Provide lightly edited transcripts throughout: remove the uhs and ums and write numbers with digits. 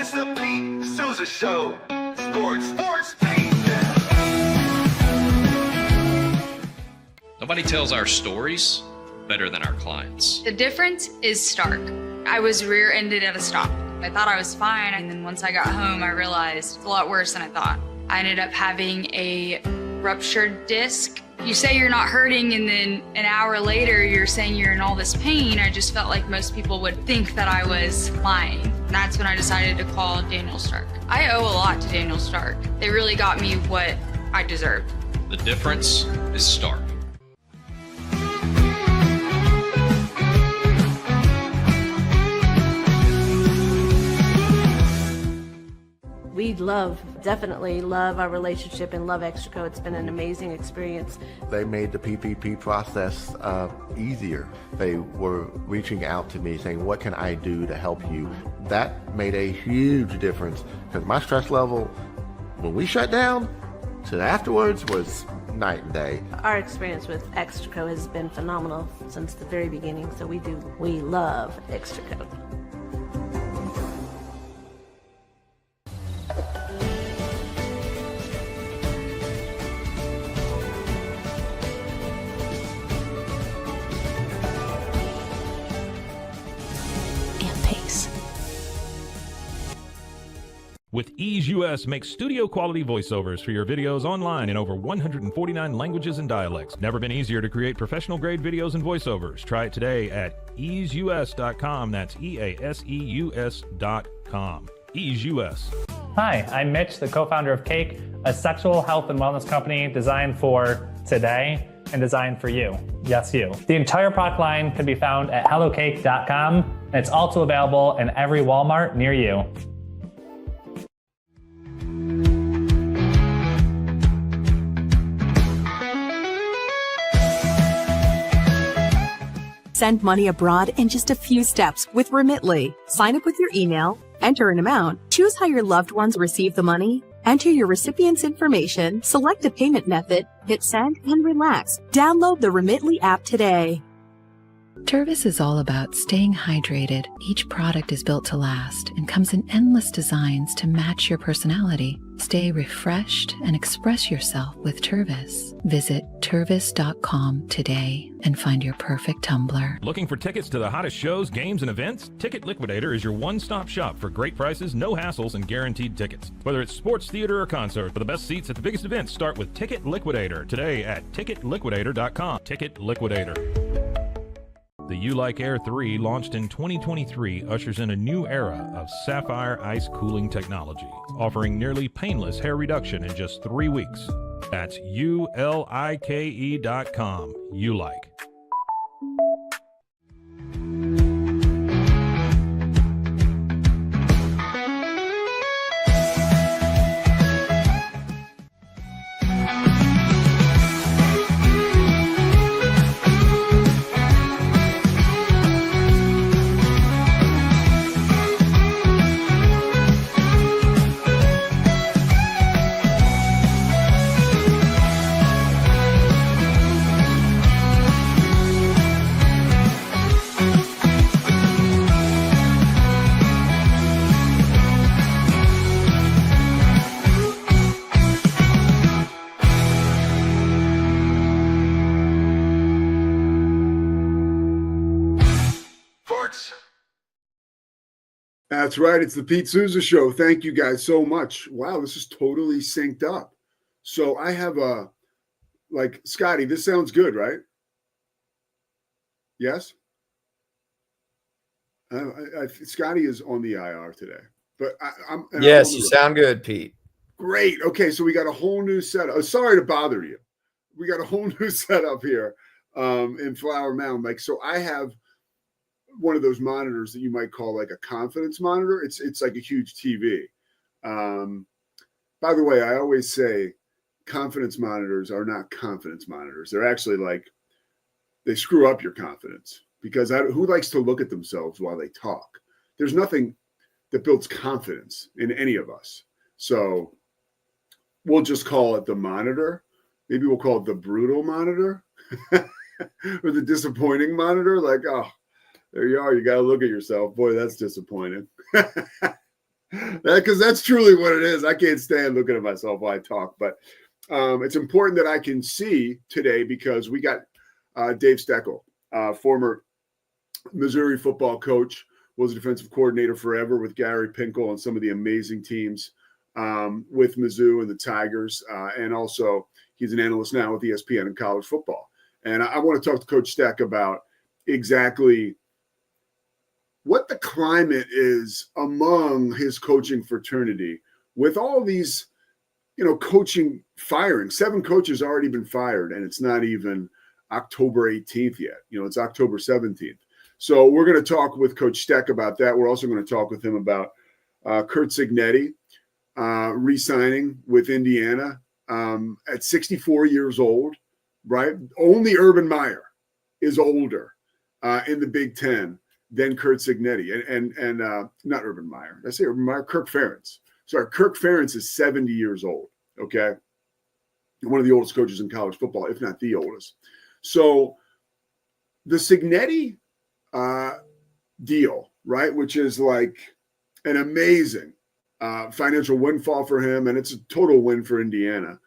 It's the Pete Sousa Show. Sports, Pete. Nobody tells our stories better than our clients. The difference is stark. I was rear-ended at a stop. I thought I was fine, and then once I got home, I realized it's a lot worse than I thought. I ended up having a ruptured disc. You say you're not hurting, and then an hour later, you're saying you're in all this pain. I just felt like most people would think that I was lying. And that's when I decided to call Daniel Stark. I owe a lot to Daniel Stark. They really got me what I deserved. The difference is stark. We definitely love our relationship and love Extraco. It's been an amazing experience. They made the PPP process easier. They were reaching out to me saying, what can I do to help you? That made a huge difference because my stress level, when we shut down, to afterwards was night and day. Our experience with Extraco has been phenomenal since the very beginning, so we love Extraco. With Ease US makes studio quality voiceovers for your videos online in over 149 languages and dialects. Never been easier to create professional grade videos and voiceovers. Try it today at easeus.com. That's EASEUS.com. Ease US. Hi, I'm Mitch, the co-founder of Cake, a sexual health and wellness company designed for today and designed for you. Yes, you. The entire product line can be found at hellocake.com, and it's also available in every Walmart near you. Send money abroad in just a few steps with Remitly. Sign up with your email, enter an amount, choose how your loved ones receive the money, enter your recipient's information, select a payment method, hit send, and relax. Download the Remitly app today. Tervis is all about staying hydrated. Each product is built to last and comes in endless designs to match your personality. Stay refreshed and express yourself with Tervis. Visit tervis.com today and find your perfect tumbler. Looking for tickets to the hottest shows, games, and events? Ticket Liquidator is your one-stop shop for great prices, no hassles, and guaranteed tickets. Whether it's sports, theater, or concert, for the best seats at the biggest events, start with Ticket Liquidator today at ticketliquidator.com. Ticket Liquidator. The You Like Air 3, launched in 2023, ushers in a new era of sapphire ice cooling technology, offering nearly painless hair reduction in just 3 weeks. That's ULIKE.com. You Like. That's right. It's the Pete Sousa Show. Thank you guys so much. Wow, this is totally synced up. So I have Scotty, this sounds good, right? Yes? Scotty is on the IR today. But Yes, you sound good, Pete. Great. Okay, so we got a whole new setup. Oh, sorry to bother you. We got a whole new setup here in Flower Mound. So I have one of those monitors that you might call like a confidence monitor. It's like a huge TV. By the way, I always say confidence monitors are not confidence monitors. They're actually they screw up your confidence because who likes to look at themselves while they talk? There's nothing that builds confidence in any of us. So we'll just call it the monitor. Maybe we'll call it the brutal monitor or the disappointing monitor. Oh, there you are. You got to look at yourself. Boy, that's disappointing. Because that's truly what it is. I can't stand looking at myself while I talk, but it's important that I can see today because we got Dave Steckel, former Missouri football coach, was a defensive coordinator forever with Gary Pinkel and some of the amazing teams with Mizzou and the Tigers. And also he's an analyst now with ESPN in college football. And I want to talk to Coach Steck about exactly what the climate is among his coaching fraternity with all these, coaching firing. 7 coaches already been fired, and it's not even October 18th yet. It's October 17th. So we're going to talk with Coach Steck about that. We're also going to talk with him about Curt Cignetti re-signing with Indiana at 64 years old, right? Only Urban Meyer is older in the Big Ten than Curt Cignetti. And not Urban Meyer. Did I say Urban Meyer? Kirk Ferentz. Sorry, Kirk Ferentz is 70 years old, okay? One of the oldest coaches in college football, if not the oldest. So the Cignetti deal, right, which is like an amazing financial windfall for him, and it's a total win for Indiana.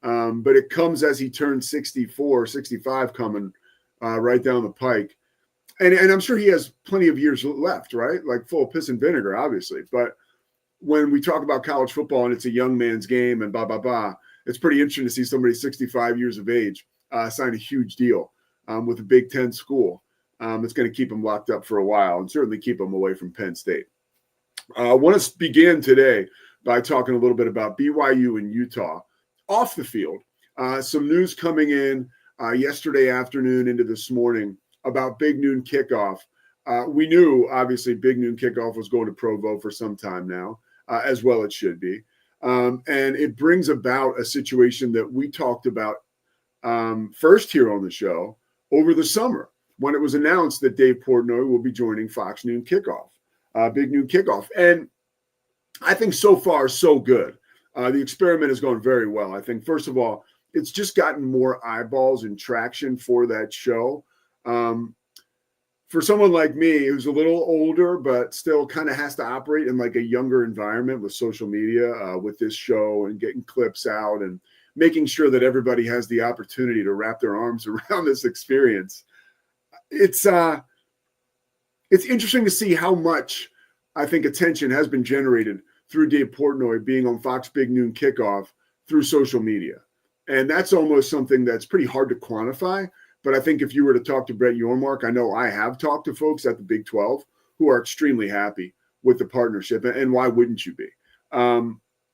But it comes as he turns 64, 65 coming right down the pike. And I'm sure he has plenty of years left, right? Like full of piss and vinegar, obviously. But when we talk about college football and it's a young man's game and blah, blah, blah, it's pretty interesting to see somebody 65 years of age sign a huge deal with a Big Ten school. It's going to keep him locked up for a while and certainly keep him away from Penn State. I want to begin today by talking a little bit about BYU and Utah off the field. Some news coming in yesterday afternoon into this morning about Big Noon Kickoff. We knew, obviously, Big Noon Kickoff was going to Provo for some time now, as well it should be. And it brings about a situation that we talked about first here on the show over the summer when it was announced that Dave Portnoy will be joining Fox Noon Kickoff, Big Noon Kickoff. And I think so far, so good. The experiment has gone very well. I think, first of all, it's just gotten more eyeballs and traction for that show. For someone like me who's a little older but still kind of has to operate in like a younger environment with social media, with this show and getting clips out and making sure that everybody has the opportunity to wrap their arms around this experience. It's interesting to see how much I think attention has been generated through Dave Portnoy being on Fox Big Noon Kickoff through social media. And that's almost something that's pretty hard to quantify. But I think if you were to talk to Brett Yormark, I know I have talked to folks at the Big 12 who are extremely happy with the partnership. And why wouldn't you be?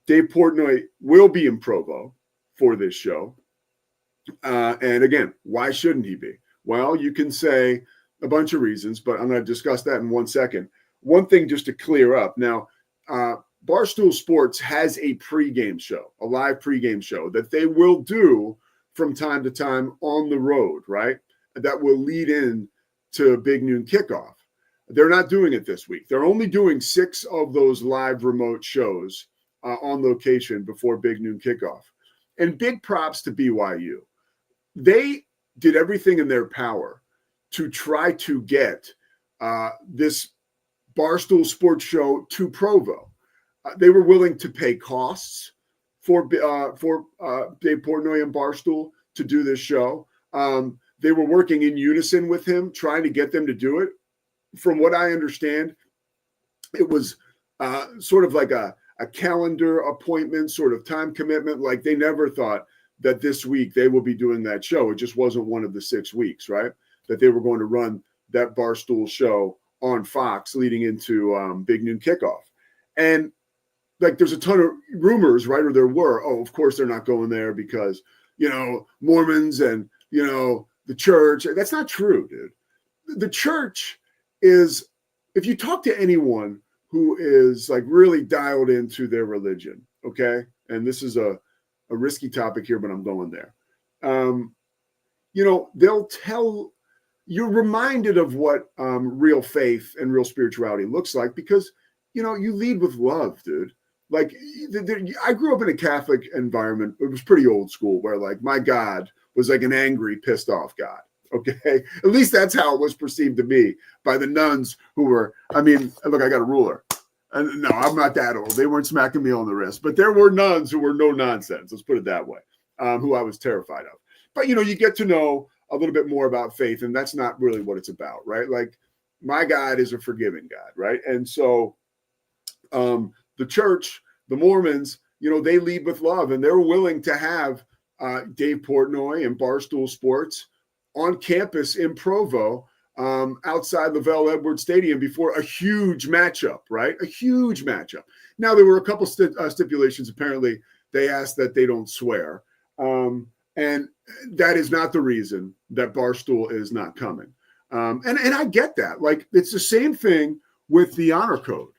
Dave Portnoy will be in Provo for this show. And again, why shouldn't he be? Well, you can say a bunch of reasons, but I'm going to discuss that in 1 second. One thing just to clear up. Now, Barstool Sports has a pregame show, a live pregame show that they will do from time to time on the road, right? That will lead in to Big Noon Kickoff. They're not doing it this week. They're only doing 6 of those live remote shows on location before Big Noon Kickoff. And big props to BYU. They did everything in their power to try to get this Barstool Sports show to Provo. They were willing to pay costs for Dave Portnoy and Barstool to do this show. They were working in unison with him, trying to get them to do it. From what I understand, it was sort of like a calendar appointment, sort of time commitment. Like they never thought that this week they will be doing that show. It just wasn't one of the 6 weeks, right? That they were going to run that Barstool show on Fox leading into Big Noon Kickoff. And like there's a ton of rumors, right? Or there were, of course they're not going there because, Mormons and, the church. That's not true, dude. The church is, if you talk to anyone who is like really dialed into their religion, okay? And this is a risky topic here, but I'm going there. They'll tell, you're reminded of what real faith and real spirituality looks like because, you lead with love, dude. Like I grew up in a Catholic environment. It was pretty old school where like my God was like an angry, pissed off God. Okay. At least that's how it was perceived to me by the nuns who were, look, I got a ruler. And no, I'm not that old. They weren't smacking me on the wrist, but there were nuns who were no nonsense. Let's put it that way, who I was terrified of. But, you get to know a little bit more about faith, and that's not really what it's about, right? Like, my God is a forgiving God, right? And so the church, the Mormons, they lead with love, and they're willing to have Dave Portnoy and Barstool Sports on campus in Provo, outside Lavelle Edwards Stadium before a huge matchup, right? A huge matchup. Now, there were a couple stipulations. Apparently, they asked that they don't swear. And that is not the reason that Barstool is not coming. And I get that. Like, it's the same thing with the honor code,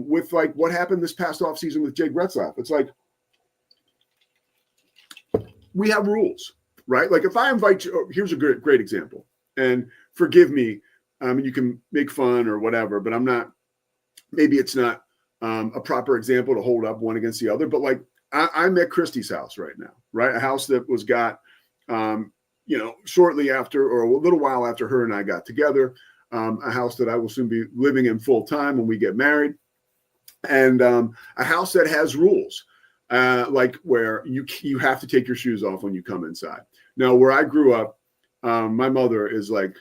with like what happened this past offseason with Jake Retzlaff. It's like, we have rules, right? Like, if I invite you, here's a great example, and forgive me, you can make fun or whatever, but maybe it's not a proper example to hold up one against the other, but like, I'm at Christy's house right now, right? A house that was got, shortly after, or a little while after her and I got together, a house that I will soon be living in full time when we get married, and a house that has rules, like where you have to take your shoes off when you come inside. Now, where I grew up, my mother is like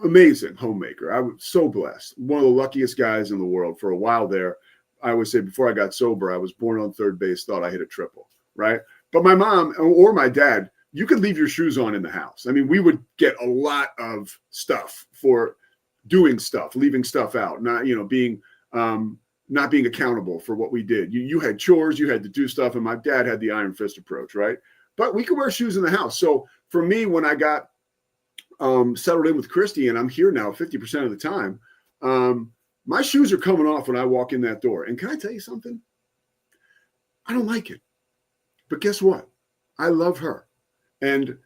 amazing homemaker. I was so blessed. One of the luckiest guys in the world. For a while there, I would say, before I got sober, I was born on third base, thought I hit a triple, right? But my mom or my dad, you could leave your shoes on in the house. I mean, we would get a lot of stuff for doing stuff, leaving stuff out, not being not being accountable for what we did. You had chores, you had to do stuff, and my dad had the iron fist approach, right? But we could wear shoes in the house. So for me, when I got settled in with Christy, and I'm here now 50% of the time, my shoes are coming off when I walk in that door. And can I tell you something? I don't like it. But guess what? I love her. And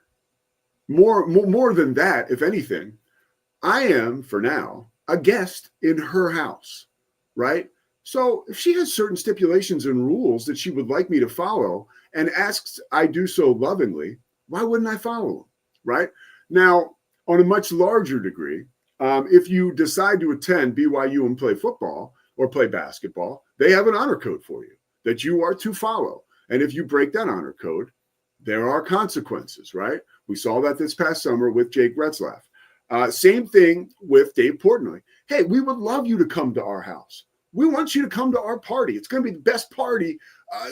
more than that, if anything, I am, for now, a guest in her house, right? So if she has certain stipulations and rules that she would like me to follow and asks I do so lovingly, why wouldn't I follow them, right? Now, on a much larger degree, if you decide to attend BYU and play football or play basketball, they have an honor code for you that you are to follow. And if you break that honor code, there are consequences, right? We saw that this past summer with Jake Retzlaff. Same thing with Dave Portnoy. Hey, we would love you to come to our house. We want you to come to our party. It's going to be the best party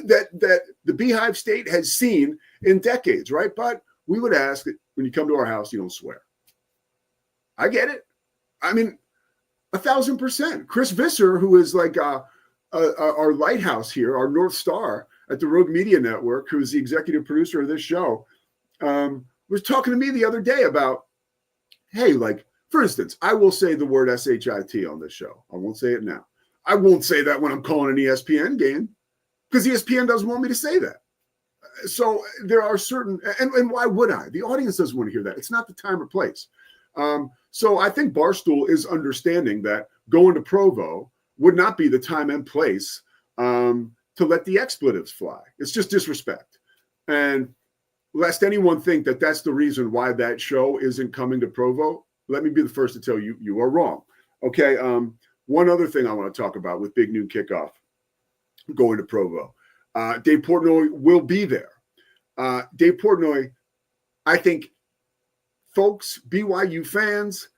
that the Beehive State has seen in decades, right? But we would ask that when you come to our house, you don't swear. I get it. I mean, 1,000%. Chris Visser, who is like our lighthouse here, our North Star at the Rogue Media Network, who is the executive producer of this show, was talking to me the other day about, hey, like, for instance, I will say the word SHIT on this show. I won't say it now. I won't say that when I'm calling an ESPN game because ESPN doesn't want me to say that. So there are certain, and why would I? The audience doesn't want to hear that. It's not the time or place. So I think Barstool is understanding that going to Provo would not be the time and place to let the expletives fly. It's just disrespect. And lest anyone think that that's the reason why that show isn't coming to Provo, let me be the first to tell you, you are wrong. Okay. One other thing I want to talk about with Big Noon Kickoff going to Provo. Dave Portnoy will be there. Dave Portnoy, I think folks, BYU fans,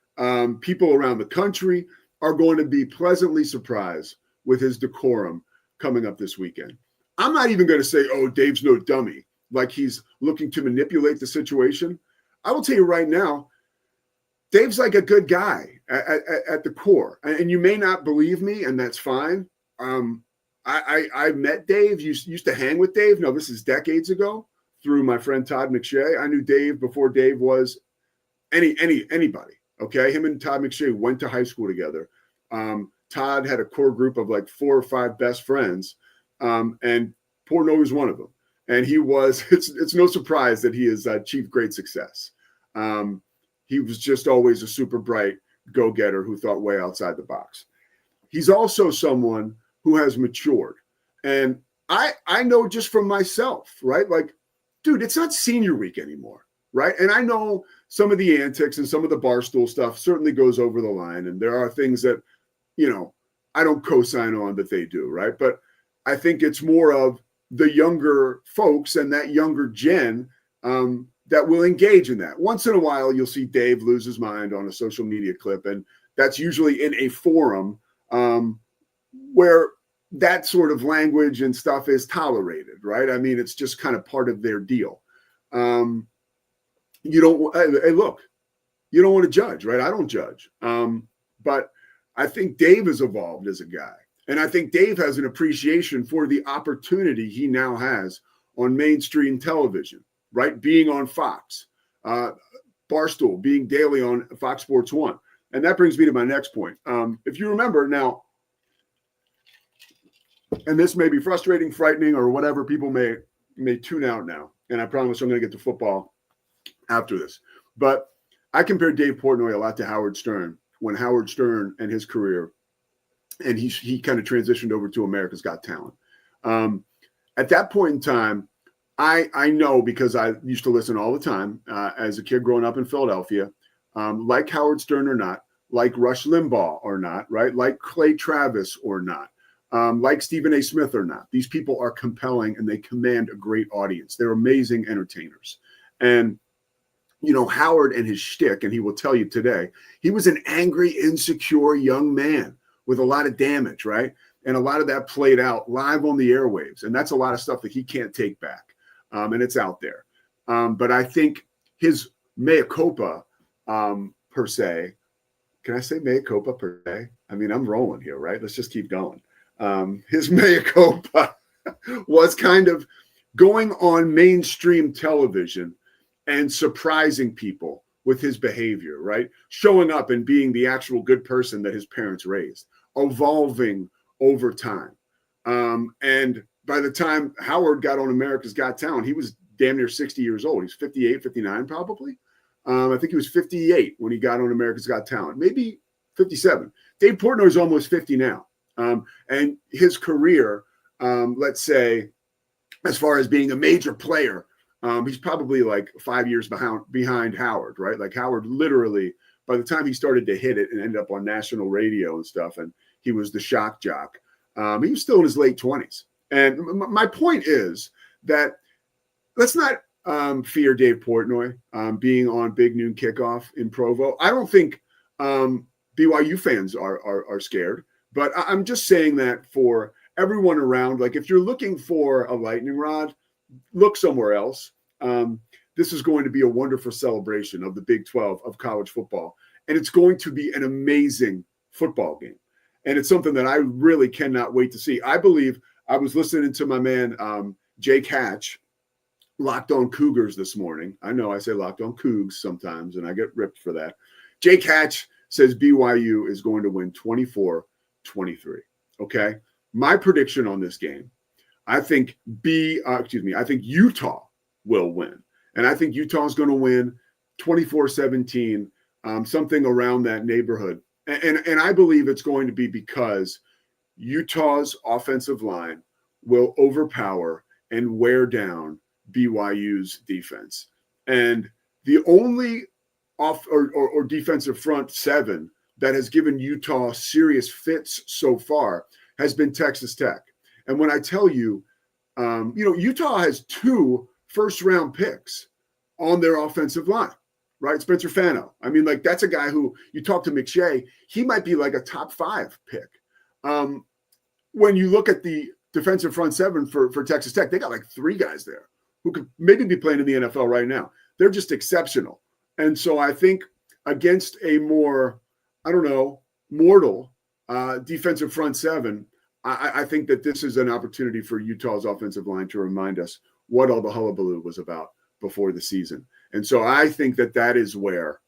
people around the country are going to be pleasantly surprised with his decorum coming up this weekend. I'm not even going to say, oh, Dave's no dummy, like he's looking to manipulate the situation. I will tell you right now, Dave's like a good guy at the core. And you may not believe me, and that's fine. I met Dave, used to hang with Dave. No, this is decades ago through my friend Todd McShay. I knew Dave before Dave was anybody. Okay. Him and Todd McShay went to high school together. Todd had a core group of like 4 or 5 best friends. And Portnoy was one of them. And he was, it's no surprise that he has achieved great success. He was just always a super bright go-getter who thought way outside the box. He's also someone who has matured. And I know just from myself, right? Like, dude, it's not senior week anymore, right? And I know some of the antics and some of the Barstool stuff certainly goes over the line. And there are things that, I don't co-sign on that they do, right? But I think it's more of the younger folks and that younger gen that will engage in that. Once in a while, you'll see Dave lose his mind on a social media clip, and that's usually in a forum where that sort of language and stuff is tolerated, right? I mean, it's just kind of part of their deal. You don't, hey, look, you don't want to judge, right? I don't judge. But I think Dave has evolved as a guy. And I think Dave has an appreciation for the opportunity he now has on mainstream television, right? Being on Fox, Barstool, being daily on Fox Sports 1. And that brings me to my next point. If you remember now, and this may be frustrating, frightening, or whatever, people may tune out now. And I promise I'm going to get to football after this. But I compared Dave Portnoy a lot to Howard Stern when Howard Stern and his career, and he kind of transitioned over to America's Got Talent. At that point in time, I know because I used to listen all the time as a kid growing up in Philadelphia, like Howard Stern or not, like Rush Limbaugh or not, right? Like Clay Travis or not, like Stephen A. Smith or not. These people are compelling and they command a great audience. They're amazing entertainers. And you know, Howard and his shtick, and he will tell you today, he was an angry, insecure young man with a lot of damage, right? And a lot of that played out live on the airwaves. And that's a lot of stuff that he can't take back. And it's out there. But I think his mea culpa, per se, can I say mea culpa per se? I mean, I'm rolling here, right? Let's just keep going. His mea culpa was kind of going on mainstream television and surprising people with his behavior, right? Showing up and being the actual good person that his parents raised, evolving over time. And by the time Howard got on America's Got Talent, he was damn near 60 years old. He's 58, 59 probably. I think he was 58 when he got on America's Got Talent, maybe 57. Dave Portnoy is almost 50 now. And his career, let's say, as far as being a major player, he's probably like 5 years behind Howard, right? Like Howard literally, by the time he started to hit it and ended up on national radio and stuff, and he was the shock jock, he was still in his late 20s. And my point is that let's not fear Dave Portnoy being on Big Noon Kickoff in Provo. I don't think BYU fans are scared, but I'm just saying that for everyone around. Like if you're looking for a lightning rod, look somewhere else. This is going to be a wonderful celebration of the Big 12 of college football. And it's going to be an amazing football game. And it's something that I really cannot wait to see. I believe I was listening to my man, Jake Hatch, Locked On Cougars this morning. I know I say Locked On Cougs sometimes, and I get ripped for that. Jake Hatch says BYU is going to win 24-23. Okay. My prediction on this game, I think I think Utah will win. And I think Utah is going to win 24-17, something around that neighborhood. And I believe it's going to be because Utah's offensive line will overpower and wear down BYU's defense. And the only defensive front seven that has given Utah serious fits so far has been Texas Tech. And when I tell you, Utah has 2 first-round picks on their offensive line, right? Spencer Fano. I mean, like that's a guy who you talk to McShay, he might be like a top 5 pick. When you look at the defensive front seven for Texas Tech, they got like 3 guys there who could maybe be playing in the NFL right now. They're just exceptional. And so I think against a more, mortal defensive front seven, I think that this is an opportunity for Utah's offensive line to remind us what all the hullabaloo was about before the season. And so I think that is where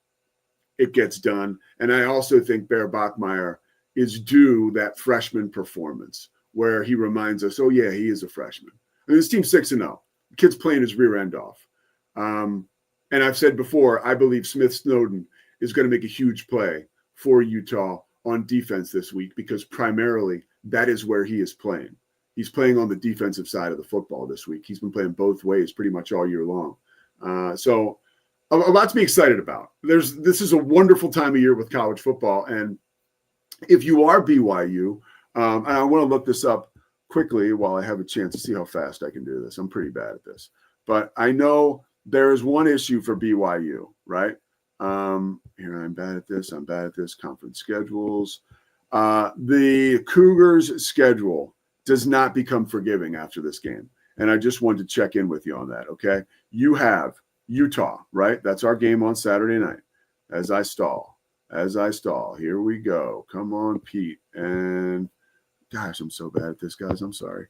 it gets done. And I also think Bear Bachmeier is due that freshman performance where he reminds us, oh, yeah, he is a freshman. I mean, this team's 6-0. The kid's playing his rear end off. And I've said before, I believe Smith Snowden is going to make a huge play for Utah on defense this week because primarily that is where he is playing. He's playing on the defensive side of the football this week. He's been playing both ways pretty much all year long. So a lot to be excited about. This is a wonderful time of year with college football. And if you are BYU, And I want to look this up quickly while I have a chance to see how fast I can do this. I'm pretty bad at this. But I know there is one issue for BYU, right? Here, I'm bad at this. I'm bad at this. Conference schedules. The Cougars' schedule does not become forgiving after this game. And I just wanted to check in with you on that, okay? You have Utah, right? That's our game on Saturday night. As I stall, here we go. Come on, Pete. And gosh, I'm so bad at this, guys. I'm sorry.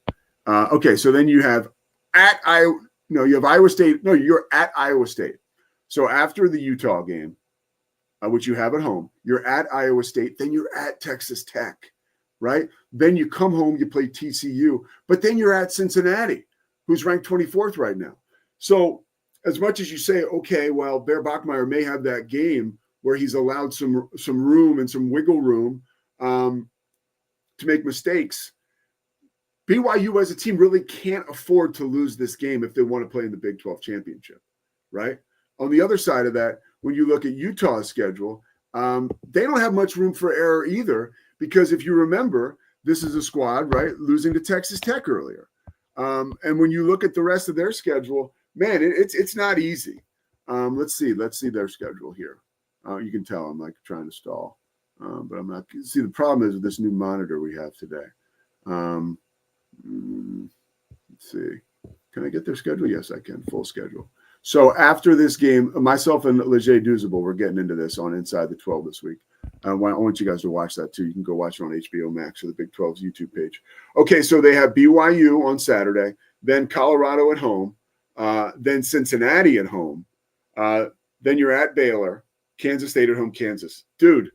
Okay, so then you have you have Iowa State. No, you're at Iowa State. So after the Utah game, which you have at home, you're at Iowa State, then you're at Texas Tech, right? Then you come home, you play TCU, but then you're at Cincinnati, who's ranked 24th right now. So as much as you say, okay, well, Bear Bachmeier may have that game where he's allowed some room and some wiggle room to make mistakes, BYU as a team really can't afford to lose this game if they want to play in the Big 12 championship, right? On the other side of that, when you look at Utah's schedule, they don't have much room for error either, because if you remember, this is a squad, right, losing to Texas Tech earlier. And when you look at the rest of their schedule, man, it's not easy. Let's see their schedule here. You can tell I'm like trying to stall, but I'm not. See, the problem is with this new monitor we have today. Let's see. Can I get their schedule? Yes, I can. Full schedule. So after this game, myself and Leger Duzable, we're getting into this on Inside the 12 this week. I want you guys to watch that too. You can go watch it on HBO Max or the Big 12's YouTube page. Okay, so they have BYU on Saturday, then Colorado at home, then Cincinnati at home, then you're at Baylor, Kansas State at home, Kansas. Dude,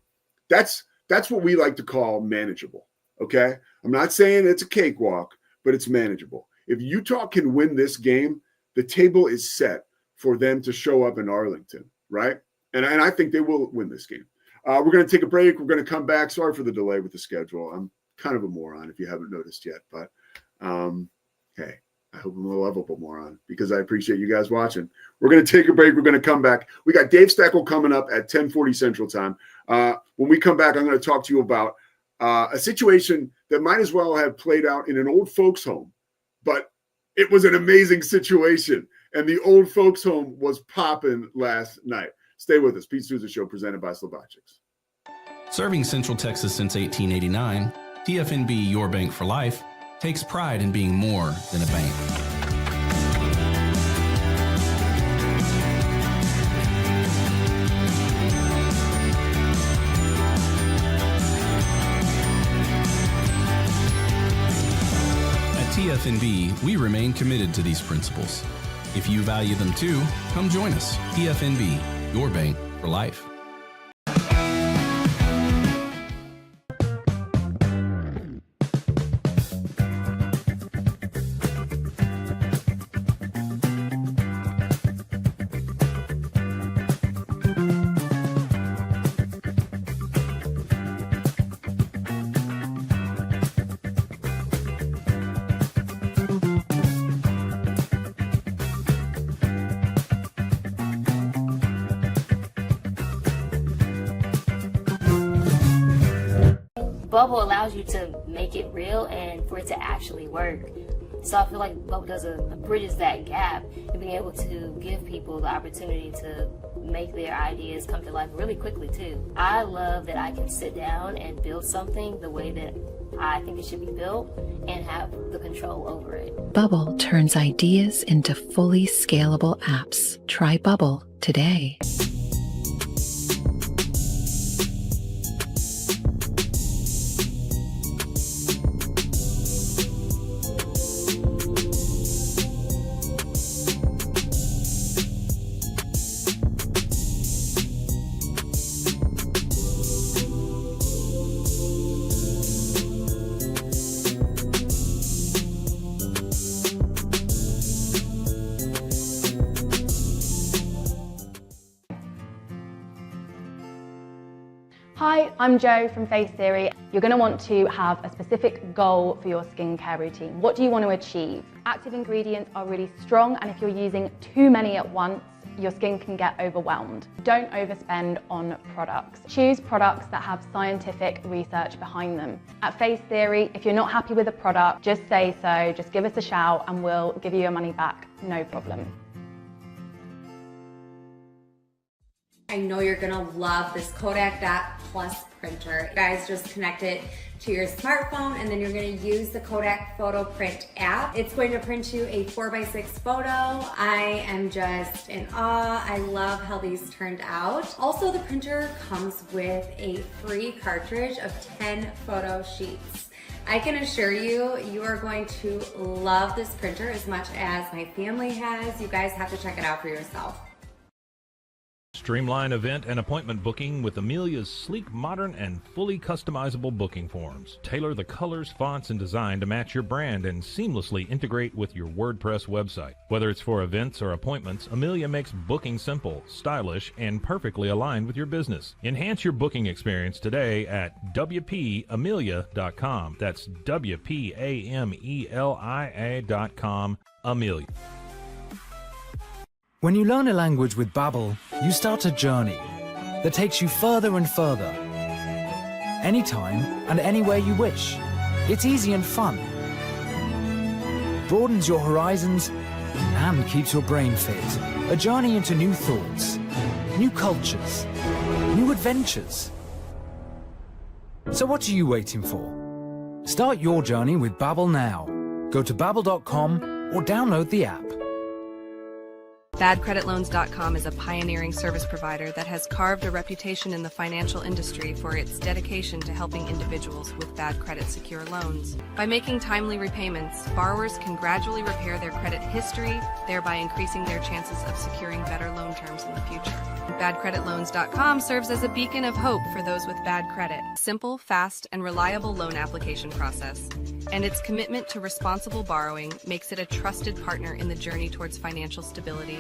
that's what we like to call manageable, okay? I'm not saying it's a cakewalk, but it's manageable. If Utah can win this game, the table is set for them to show up in Arlington, right? And I think they will win this game. We're going to take a break. We're going to come back. Sorry for the delay with the schedule. I'm kind of a moron if you haven't noticed yet. But, hey, I hope I'm a lovable moron because I appreciate you guys watching. We're going to take a break. We're going to come back. We got Dave Steckel coming up at 10:40 Central Time. When we come back, I'm going to talk to you about a situation that might as well have played out in an old folks' home. But it was an amazing situation. And the old folks' home was popping last night. Stay with us. Pete Sousa Show presented by Slovakics. Serving Central Texas since 1889, TFNB, your bank for life, takes pride in being more than a bank. At TFNB, we remain committed to these principles. If you value them too, come join us. TFNB, your bank for life. Bubble allows you to make it real and for it to actually work. So I feel like Bubble bridges that gap and being able to give people the opportunity to make their ideas come to life really quickly too. I love that I can sit down and build something the way that I think it should be built and have the control over it. Bubble turns ideas into fully scalable apps. Try Bubble today. I'm Jo from Face Theory. You're going to want to have a specific goal for your skincare routine. What do you want to achieve? Active ingredients are really strong, and if you're using too many at once, your skin can get overwhelmed. Don't overspend on products. Choose products that have scientific research behind them. At Face Theory, if you're not happy with a product, just say so, just give us a shout and we'll give you your money back, no problem. I know you're gonna love this Kodak Dot Plus printer. You guys just connect it to your smartphone and then you're gonna use the Kodak Photo Print app. It's going to print you a 4x6 photo. I am just in awe. I love how these turned out. Also, the printer comes with a free cartridge of 10 photo sheets. I can assure you, you are going to love this printer as much as my family has. You guys have to check it out for yourself. Streamline event and appointment booking with Amelia's sleek, modern, and fully customizable booking forms. Tailor the colors, fonts, and design to match your brand and seamlessly integrate with your WordPress website. Whether it's for events or appointments, Amelia makes booking simple, stylish, and perfectly aligned with your business. Enhance your booking experience today at WPAmelia.com. That's WPAMELIA.com. Amelia. When you learn a language with Babbel, you start a journey that takes you further and further. Anytime and anywhere you wish. It's easy and fun. Broadens your horizons and keeps your brain fit. A journey into new thoughts, new cultures, new adventures. So what are you waiting for? Start your journey with Babbel now. Go to babbel.com or download the app. BadCreditLoans.com is a pioneering service provider that has carved a reputation in the financial industry for its dedication to helping individuals with bad credit secure loans. By making timely repayments, borrowers can gradually repair their credit history, thereby increasing their chances of securing better loan terms in the future. BadCreditLoans.com serves as a beacon of hope for those with bad credit. Simple, fast, and reliable loan application process. And its commitment to responsible borrowing makes it a trusted partner in the journey towards financial stability.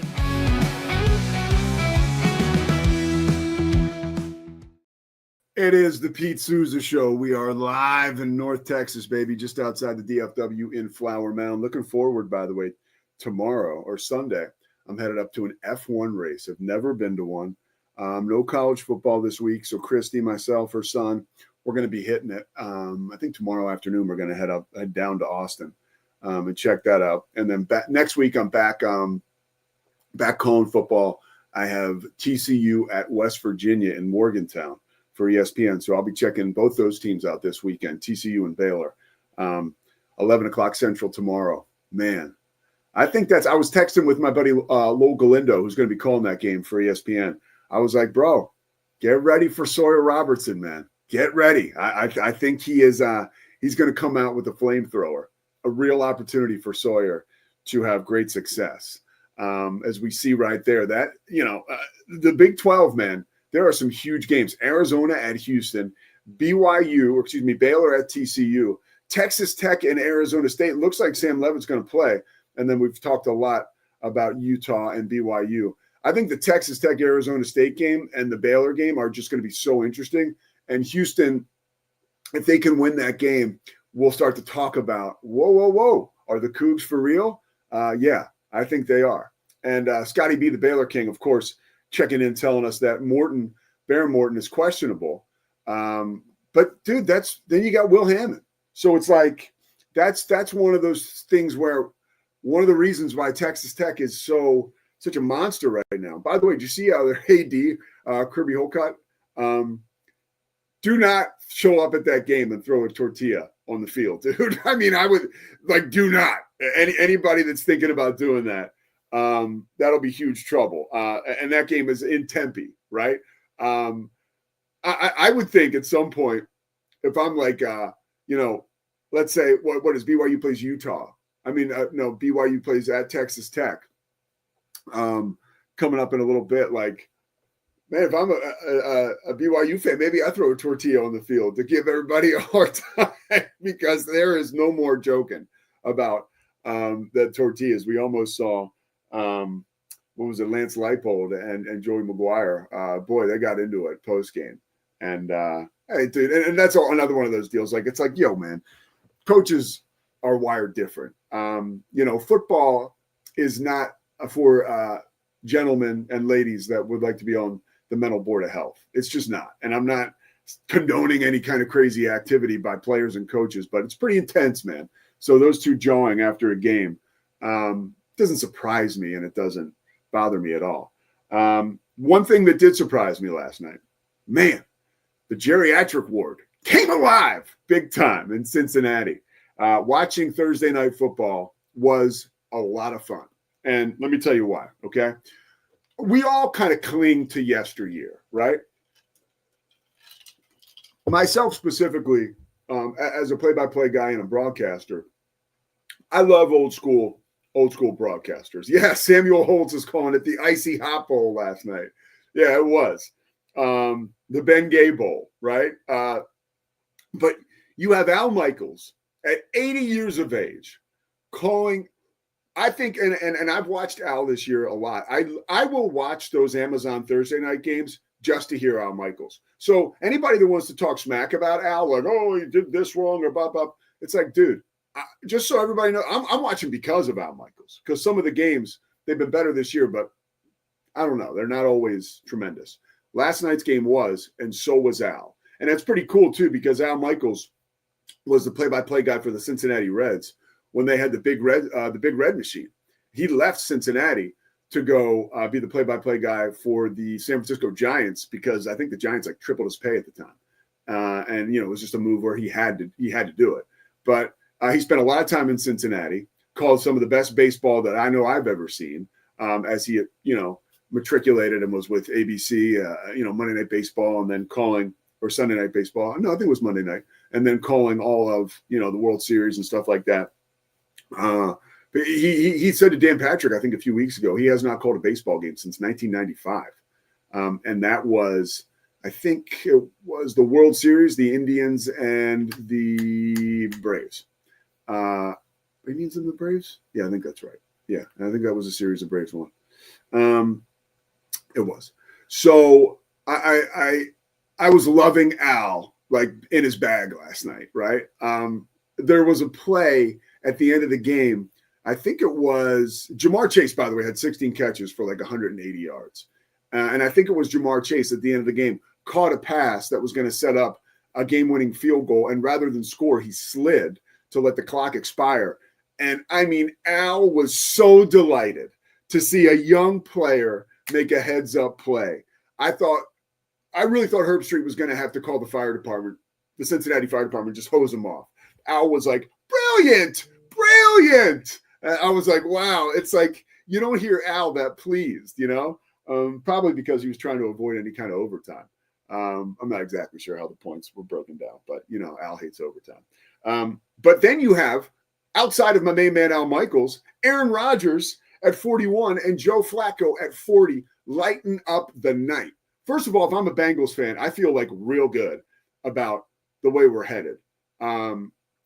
It is the Pete Sousa Show. We are live in North Texas, baby, just outside the DFW in Flower Mound. Looking forward, by the way, tomorrow or Sunday, I'm headed up to an F1 race. I've never been to one. No college football this week, so Christy, myself, her son, we're going to be hitting it. I think tomorrow afternoon we're going to head down to Austin and check that out. And then next week I'm back calling football. I have TCU at West Virginia in Morgantown for ESPN. So I'll be checking both those teams out this weekend, TCU and Baylor. 11 o'clock Central tomorrow. Man, I think I was texting with my buddy Lowell Galindo, who's going to be calling that game for ESPN. I was like, bro, get ready for Sawyer Robertson, man. Get ready. I think he is he's going to come out with a flamethrower, a real opportunity for Sawyer to have great success. As we see right there, that, the Big 12, man, there are some huge games. Arizona at Houston, Baylor at TCU, Texas Tech and Arizona State. Looks like Sam Levitt's going to play. And then we've talked a lot about Utah and BYU. I think the Texas Tech Arizona State game and the Baylor game are just going to be so interesting. And Houston, if they can win that game, we'll start to talk about, whoa, are the Cougs for real? Yeah, I think they are. And Scotty B, the Baylor King, of course, checking in, telling us that Baron Morton is questionable. But dude, then you got Will Hammond. So it's like that's one of those things where one of the reasons why Texas Tech is such a monster right now. By the way, did you see how their AD, Kirby Holcott, do not show up at that game and throw a tortilla on the field, dude. I mean, I would do not. Anybody that's thinking about doing that, that'll be huge trouble. And that game is in Tempe, right? I would think at some point, if I'm let's say what is BYU plays Utah. I mean, no, BYU plays at Texas Tech. Coming up in a little bit, man, if I'm a BYU fan, maybe I throw a tortilla on the field to give everybody a hard time because there is no more joking about the tortillas. We almost saw, what was it, Lance Leipold and Joey McGuire. Boy, they got into it post game. And Hey, dude, and that's another one of those deals. Like, it's like, yo, man, coaches are wired different. Football is not for gentlemen and ladies that would like to be on the mental board of health. It's just not. And I'm not condoning any kind of crazy activity by players and coaches, but it's pretty intense, man. So those two jawing after a game doesn't surprise me, and it doesn't bother me at all. One thing that did surprise me last night, man, the geriatric ward came alive big time in Cincinnati. Watching Thursday night football was a lot of fun. And let me tell you why, okay? We all kind of cling to yesteryear, right? Myself specifically, as a play-by-play guy and a broadcaster, I love old school broadcasters. Yeah, Samuel Holtz is calling it the Icy Hot Bowl last night. Yeah, it was. The Ben Gay Bowl, right? But you have Al Michaels at 80 years of age calling, I think, and I've watched Al this year a lot. I will watch those Amazon Thursday night games just to hear Al Michaels. So anybody that wants to talk smack about Al, like, oh, he did this wrong or blah, blah, it's like, dude, just so everybody knows, I'm watching because of Al Michaels, because some of the games, they've been better this year, but I don't know. They're not always tremendous. Last night's game was, and so was Al. And that's pretty cool, too, because Al Michaels was the play-by-play guy for the Cincinnati Reds when they had the big red machine. He left Cincinnati to go be the play-by-play guy for the San Francisco Giants, because I think the Giants like tripled his pay at the time. And it was just a move where he had to do it. But he spent a lot of time in Cincinnati, called some of the best baseball that I know I've ever seen, as he, matriculated and was with ABC, Monday Night Baseball, and then calling, or Sunday Night Baseball. No, I think it was Monday night. And then calling all of, the World Series and stuff like that. But he said to Dan Patrick, I think a few weeks ago, he has not called a baseball game since 1995. And that was, I think it was the World Series, the Indians and the Braves. Indians and the Braves? Yeah, I think that's right. Yeah, and I think that was a series the Braves won. It was. So I was loving Al like in his bag last night, right? There was a play at the end of the game. I think it was Jamar Chase, by the way, had 16 catches for like 180 yards. And I think it was Jamar Chase at the end of the game caught a pass that was going to set up a game-winning field goal. And rather than score, he slid to let the clock expire. And I mean, Al was so delighted to see a young player make a heads-up play. I really thought Herb Street was going to have to call the fire department, the Cincinnati Fire Department, just hose him off. Al was like, brilliant. I was like, wow. It's like, you don't hear Al that pleased, probably because he was trying to avoid any kind of overtime. I'm not exactly sure how the points were broken down, but, Al hates overtime. But then you have, outside of my main man, Al Michaels, Aaron Rodgers at 41 and Joe Flacco at 40 lighten up the night. First of all, if I'm a Bengals fan, I feel like real good about the way we're headed,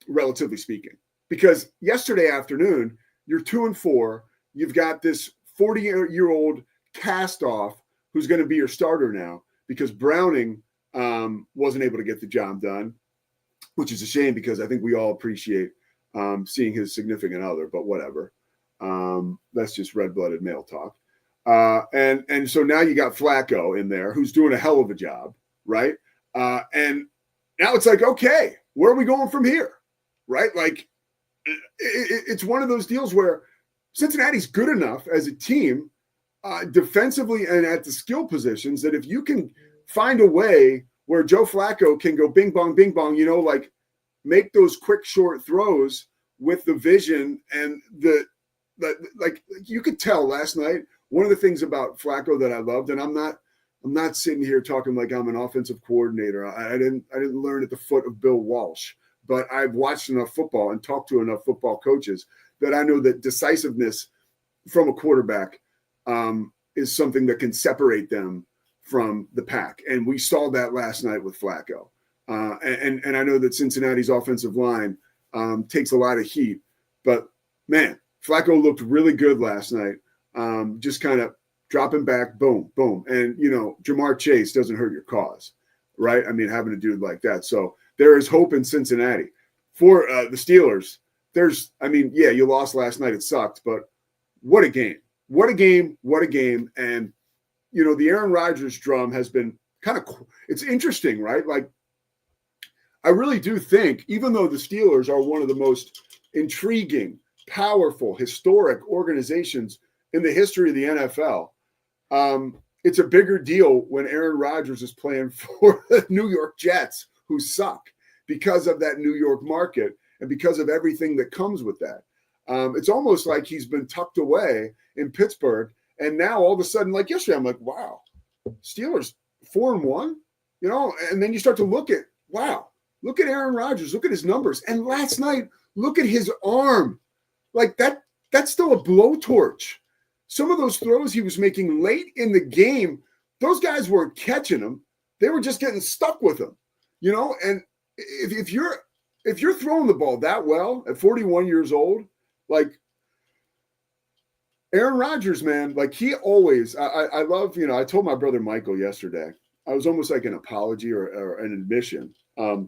relatively speaking. Because yesterday afternoon, you're 2-4. You've got this 40-year-old cast-off who's going to be your starter now because Browning wasn't able to get the job done, which is a shame because I think we all appreciate seeing his significant other, but whatever. That's just red-blooded male talk. And so now you got Flacco in there who's doing a hell of a job, right? And now it's like, okay, where are we going from here, right? Like, it's one of those deals where Cincinnati's good enough as a team defensively and at the skill positions that if you can find a way where Joe Flacco can go bing, bong, like make those quick, short throws with the vision and like you could tell last night, one of the things about Flacco that I loved, and I'm not sitting here talking like I'm an offensive coordinator. I didn't learn at the foot of Bill Walsh. But I've watched enough football and talked to enough football coaches that I know that decisiveness from a quarterback is something that can separate them from the pack. And we saw that last night with Flacco. And I know that Cincinnati's offensive line takes a lot of heat. But, man, Flacco looked really good last night, just kind of dropping back, boom, boom. And, Jamar Chase doesn't hurt your cause. right? I mean, having a dude like that. So there is hope in Cincinnati. For the Steelers, yeah, you lost last night. It sucked, but what a game. What a game. What a game. And, the Aaron Rodgers drum has been it's interesting, right? Like, I really do think, even though the Steelers are one of the most intriguing, powerful, historic organizations in the history of the NFL, it's a bigger deal when Aaron Rodgers is playing for the New York Jets, who suck, because of that New York market and because of everything that comes with that. It's almost like he's been tucked away in Pittsburgh, and now all of a sudden, like yesterday, I'm like, wow, Steelers 4-1, and then you start to look at, wow, look at Aaron Rodgers, look at his numbers, and last night, look at his arm. Like that's still a blowtorch. Some of those throws he was making late in the game, those guys weren't catching them. They were just getting stuck with them, and if you're throwing the ball that well at 41 years old, like Aaron Rodgers, man, like he always, I love, I told my brother Michael yesterday, I was almost like an apology or an admission. I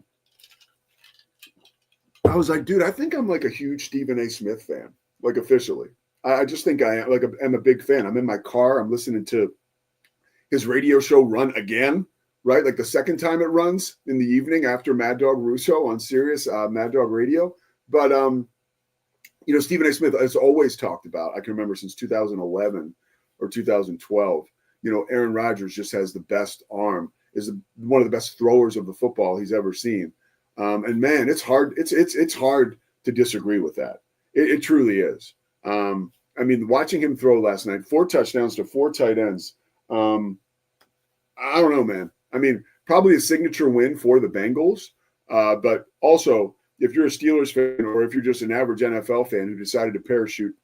was like, dude, I think I'm like a huge Stephen A. Smith fan, like officially. I just think I'm a big fan. I'm in my car. I'm listening to his radio show run again, right? Like the second time it runs in the evening after Mad Dog Russo on Sirius, Mad Dog Radio. But, Stephen A. Smith has always talked about, I can remember since 2011 or 2012, Aaron Rodgers just has the best arm, is one of the best throwers of the football he's ever seen. And man, it's hard. It's hard to disagree with that. It truly is. I mean, watching him throw last night, 4 touchdowns to 4 tight ends. I don't know, man. I mean, probably a signature win for the Bengals. But also, if you're a Steelers fan or if you're just an average NFL fan who decided to parachute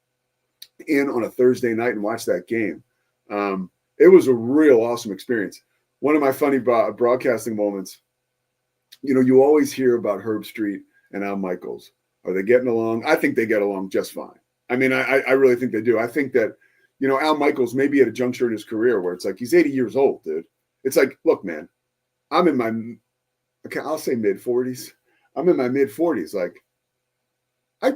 in on a Thursday night and watch that game, it was a real awesome experience. One of my funny broadcasting moments, you always hear about Herb Street and Al Michaels. Are they getting along? I think they get along just fine. I mean, I really think they do. I think that, Al Michaels may be at a juncture in his career where it's like he's 80 years old, dude. It's like, look, man, I'm in my, I'll say mid-40s. I'm in my mid-40s. Like, I'm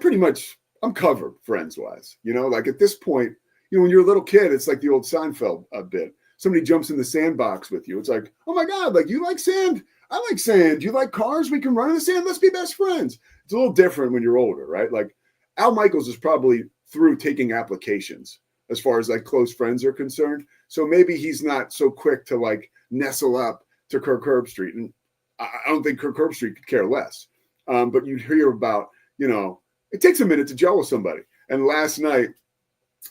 covered friends-wise. Like at this point, when you're a little kid, it's like the old Seinfeld bit. Somebody jumps in the sandbox with you. It's like, oh my God, like you like sand? I like sand. You like cars? We can run in the sand. Let's be best friends. It's a little different when you're older, right? Like Al Michaels is probably through taking applications as far as like close friends are concerned. So maybe he's not so quick to like nestle up to Kirk Herbstreit. And I don't think Kirk Herbstreit could care less. But you hear about, it takes a minute to gel with somebody. And last night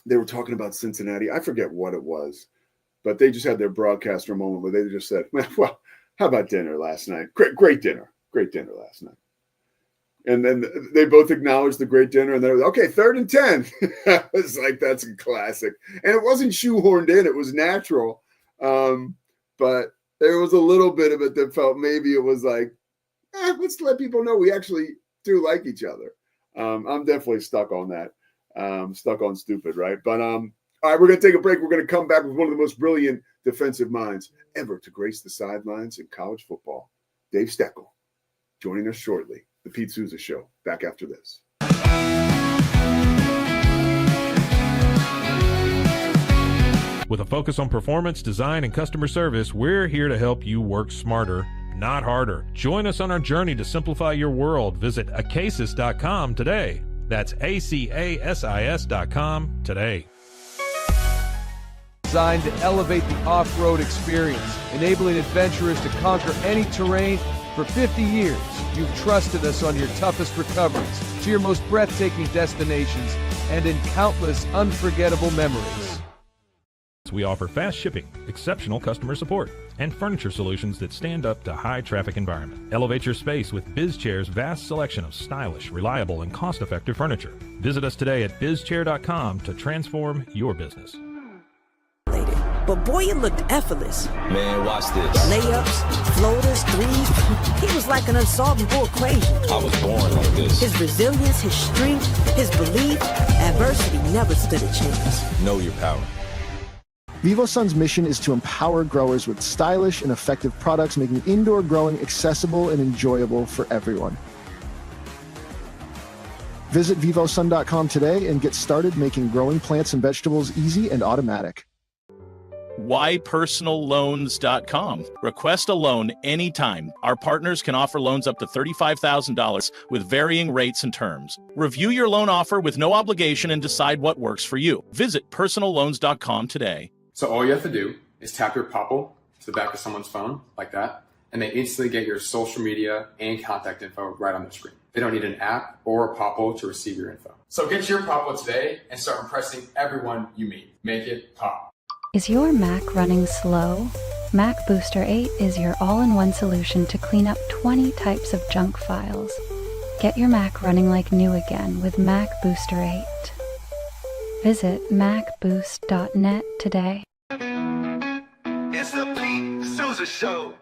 they were talking about Cincinnati. I forget what it was, but they just had their broadcaster moment where they just said, well, how about dinner last night? Great dinner. Great dinner last night. And then they both acknowledged the great dinner, and they're like, okay, 3rd and 10. I was like, that's a classic. And it wasn't shoehorned in. It was natural. But there was a little bit of it that felt maybe it was like, let's let people know we actually do like each other. I'm definitely stuck on that. Stuck on stupid, right? But all right, we're going to take a break. We're going to come back with one of the most brilliant defensive minds ever to grace the sidelines in college football, Dave Steckel, joining us shortly. The Pete Sousa Show. Back after this. With a focus on performance, design, and customer service, we're here to help you work smarter, not harder. Join us on our journey to simplify your world. Visit acasis.com today. That's ACASIS.com today. Designed to elevate the off-road experience, enabling adventurers to conquer any terrain. For 50 years, you've trusted us on your toughest recoveries, to your most breathtaking destinations, and in countless unforgettable memories. We offer fast shipping, exceptional customer support, and furniture solutions that stand up to high-traffic environment. Elevate your space with BizChair's vast selection of stylish, reliable, and cost-effective furniture. Visit us today at bizchair.com to transform your business. But boy, it looked effortless. Man, watch this. Layups, floaters, threes. He was like an unsolvable equation. I was born like this. His resilience, his strength, his belief, adversity never stood a chance. Know your power. VivoSun's mission is to empower growers with stylish and effective products, making indoor growing accessible and enjoyable for everyone. Visit vivosun.com today and get started making growing plants and vegetables easy and automatic. whypersonalloans.com. Request a loan anytime. Our partners can offer loans up to $35,000 with varying rates and terms. Review your loan offer with no obligation and decide what works for you. Visit personalloans.com today. So all you have to do is tap your Popple to the back of someone's phone like that, and they instantly get your social media and contact info right on the screen. They don't need an app or a Popple to receive your info. So get your Popple today and start impressing everyone you meet. Make it pop. Is your Mac running slow? Mac Booster 8 is your all-in-one solution to clean up 20 types of junk files. Get your Mac running like new again with Mac Booster 8. Visit macboost.net today. It's the Pete Sousa Show.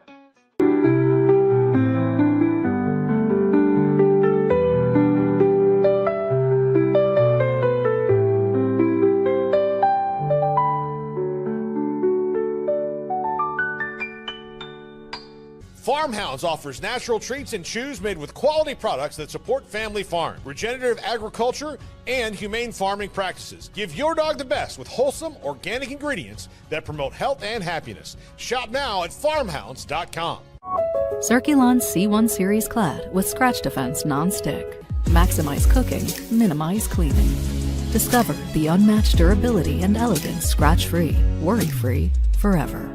Farmhounds offers natural treats and chews made with quality products that support family farm, regenerative agriculture, and humane farming practices. Give your dog the best with wholesome, organic ingredients that promote health and happiness. Shop now at farmhounds.com. Circulon C1 Series Clad with Scratch Defense Non-Stick. Maximize cooking, minimize cleaning. Discover the unmatched durability and elegance scratch-free, worry-free, forever.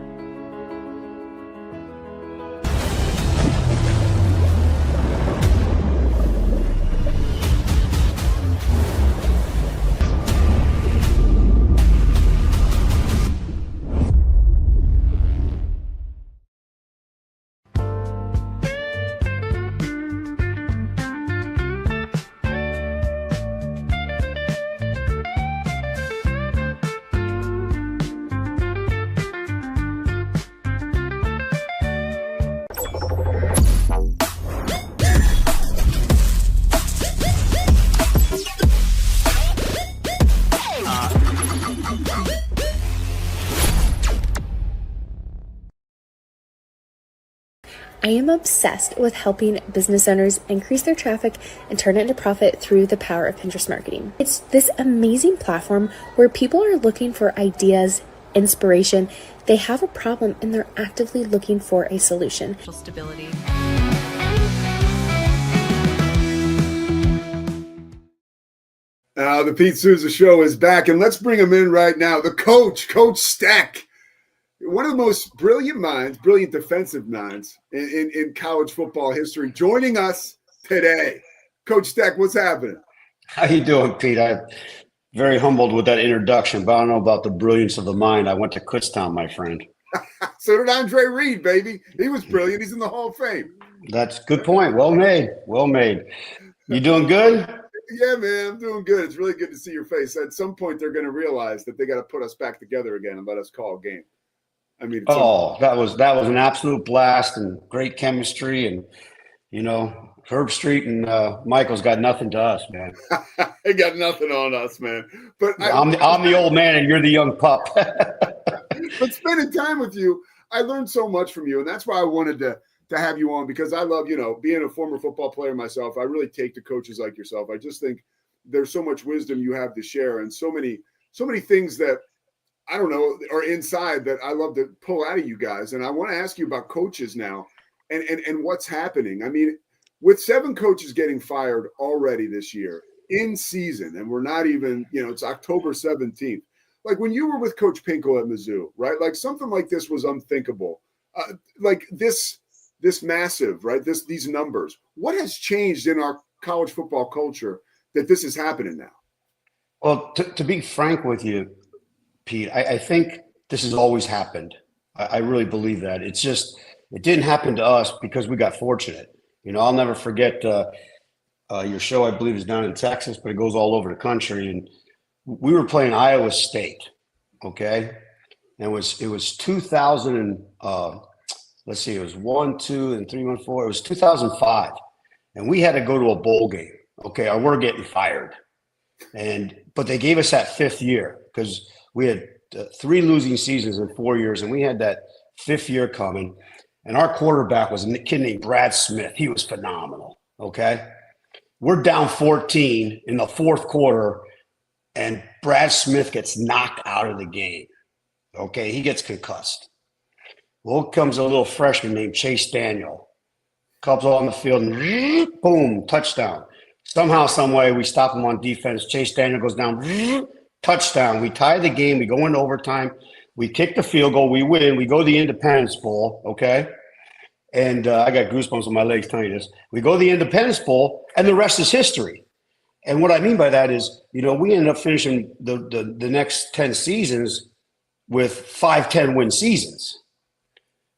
I am obsessed with helping business owners increase their traffic and turn it into profit through the power of Pinterest marketing. It's this amazing platform where people are looking for ideas, inspiration. They have a problem and they're actively looking for a solution. Stability. The Pete Sousa Show is back, and let's bring him in right now. The coach, Coach Steck. One of the most brilliant minds, brilliant defensive minds in college football history, joining us today. Coach Steck, what's happening? How you doing, Pete? I'm very humbled with that introduction, but I don't know about the brilliance of the mind. I went to Kutztown, my friend. So did Andre Reed, baby. He was brilliant. He's in the Hall of Fame. That's a good point. Well made. Well made. You doing good? Yeah, man, I'm doing good. It's really good to see your face. At some point, they're going to realize that they got to put us back together again and let us call a game. I mean, that was an absolute blast and great chemistry, and Herb Street and Michael's got nothing to us, man. They got nothing on us, man. But I'm the old man, and you're the young pup. But spending time with you, I learned so much from you, and that's why I wanted to have you on, because I love, being a former football player myself. I really take to coaches like yourself. I just think there's so much wisdom you have to share, and so many things that I don't know are inside that I love to pull out of you guys. And I want to ask you about coaches now and what's happening. I mean, with 7 coaches getting fired already this year in season, and we're not even, it's October 17th. Like when you were with Coach Pinkel at Mizzou, right? Like something like this was unthinkable. Like this massive, right? These numbers. What has changed in our college football culture that this is happening now? Well, to be frank with you, Pete, I think this has always happened. I really believe that. It's just, it didn't happen to us because we got fortunate. I'll never forget your show, I believe, is down in Texas, but it goes all over the country. And we were playing Iowa State, okay? And it was 2000 and let's see, it was 1, 2, and 3, 1, 4. It was 2005, and we had to go to a bowl game, okay? Or we're getting fired. But they gave us that 5th year because we had 3 losing seasons in 4 years, and we had that 5th year coming, and our quarterback was a kid named Brad Smith. He was phenomenal, okay? We're down 14 in the 4th quarter, and Brad Smith gets knocked out of the game, okay? He gets concussed. Well, comes a little freshman named Chase Daniel. Comes on the field, and boom, touchdown. Somehow, some way, we stop him on defense. Chase Daniel goes down, touchdown. We tie the game. We go into overtime. We kick the field goal. We win. We go to the Independence Bowl, okay? And I got goosebumps on my legs telling you this. We go to the Independence Bowl, and the rest is history. And what I mean by that is, we ended up finishing the next 10 seasons with 5-10 win seasons.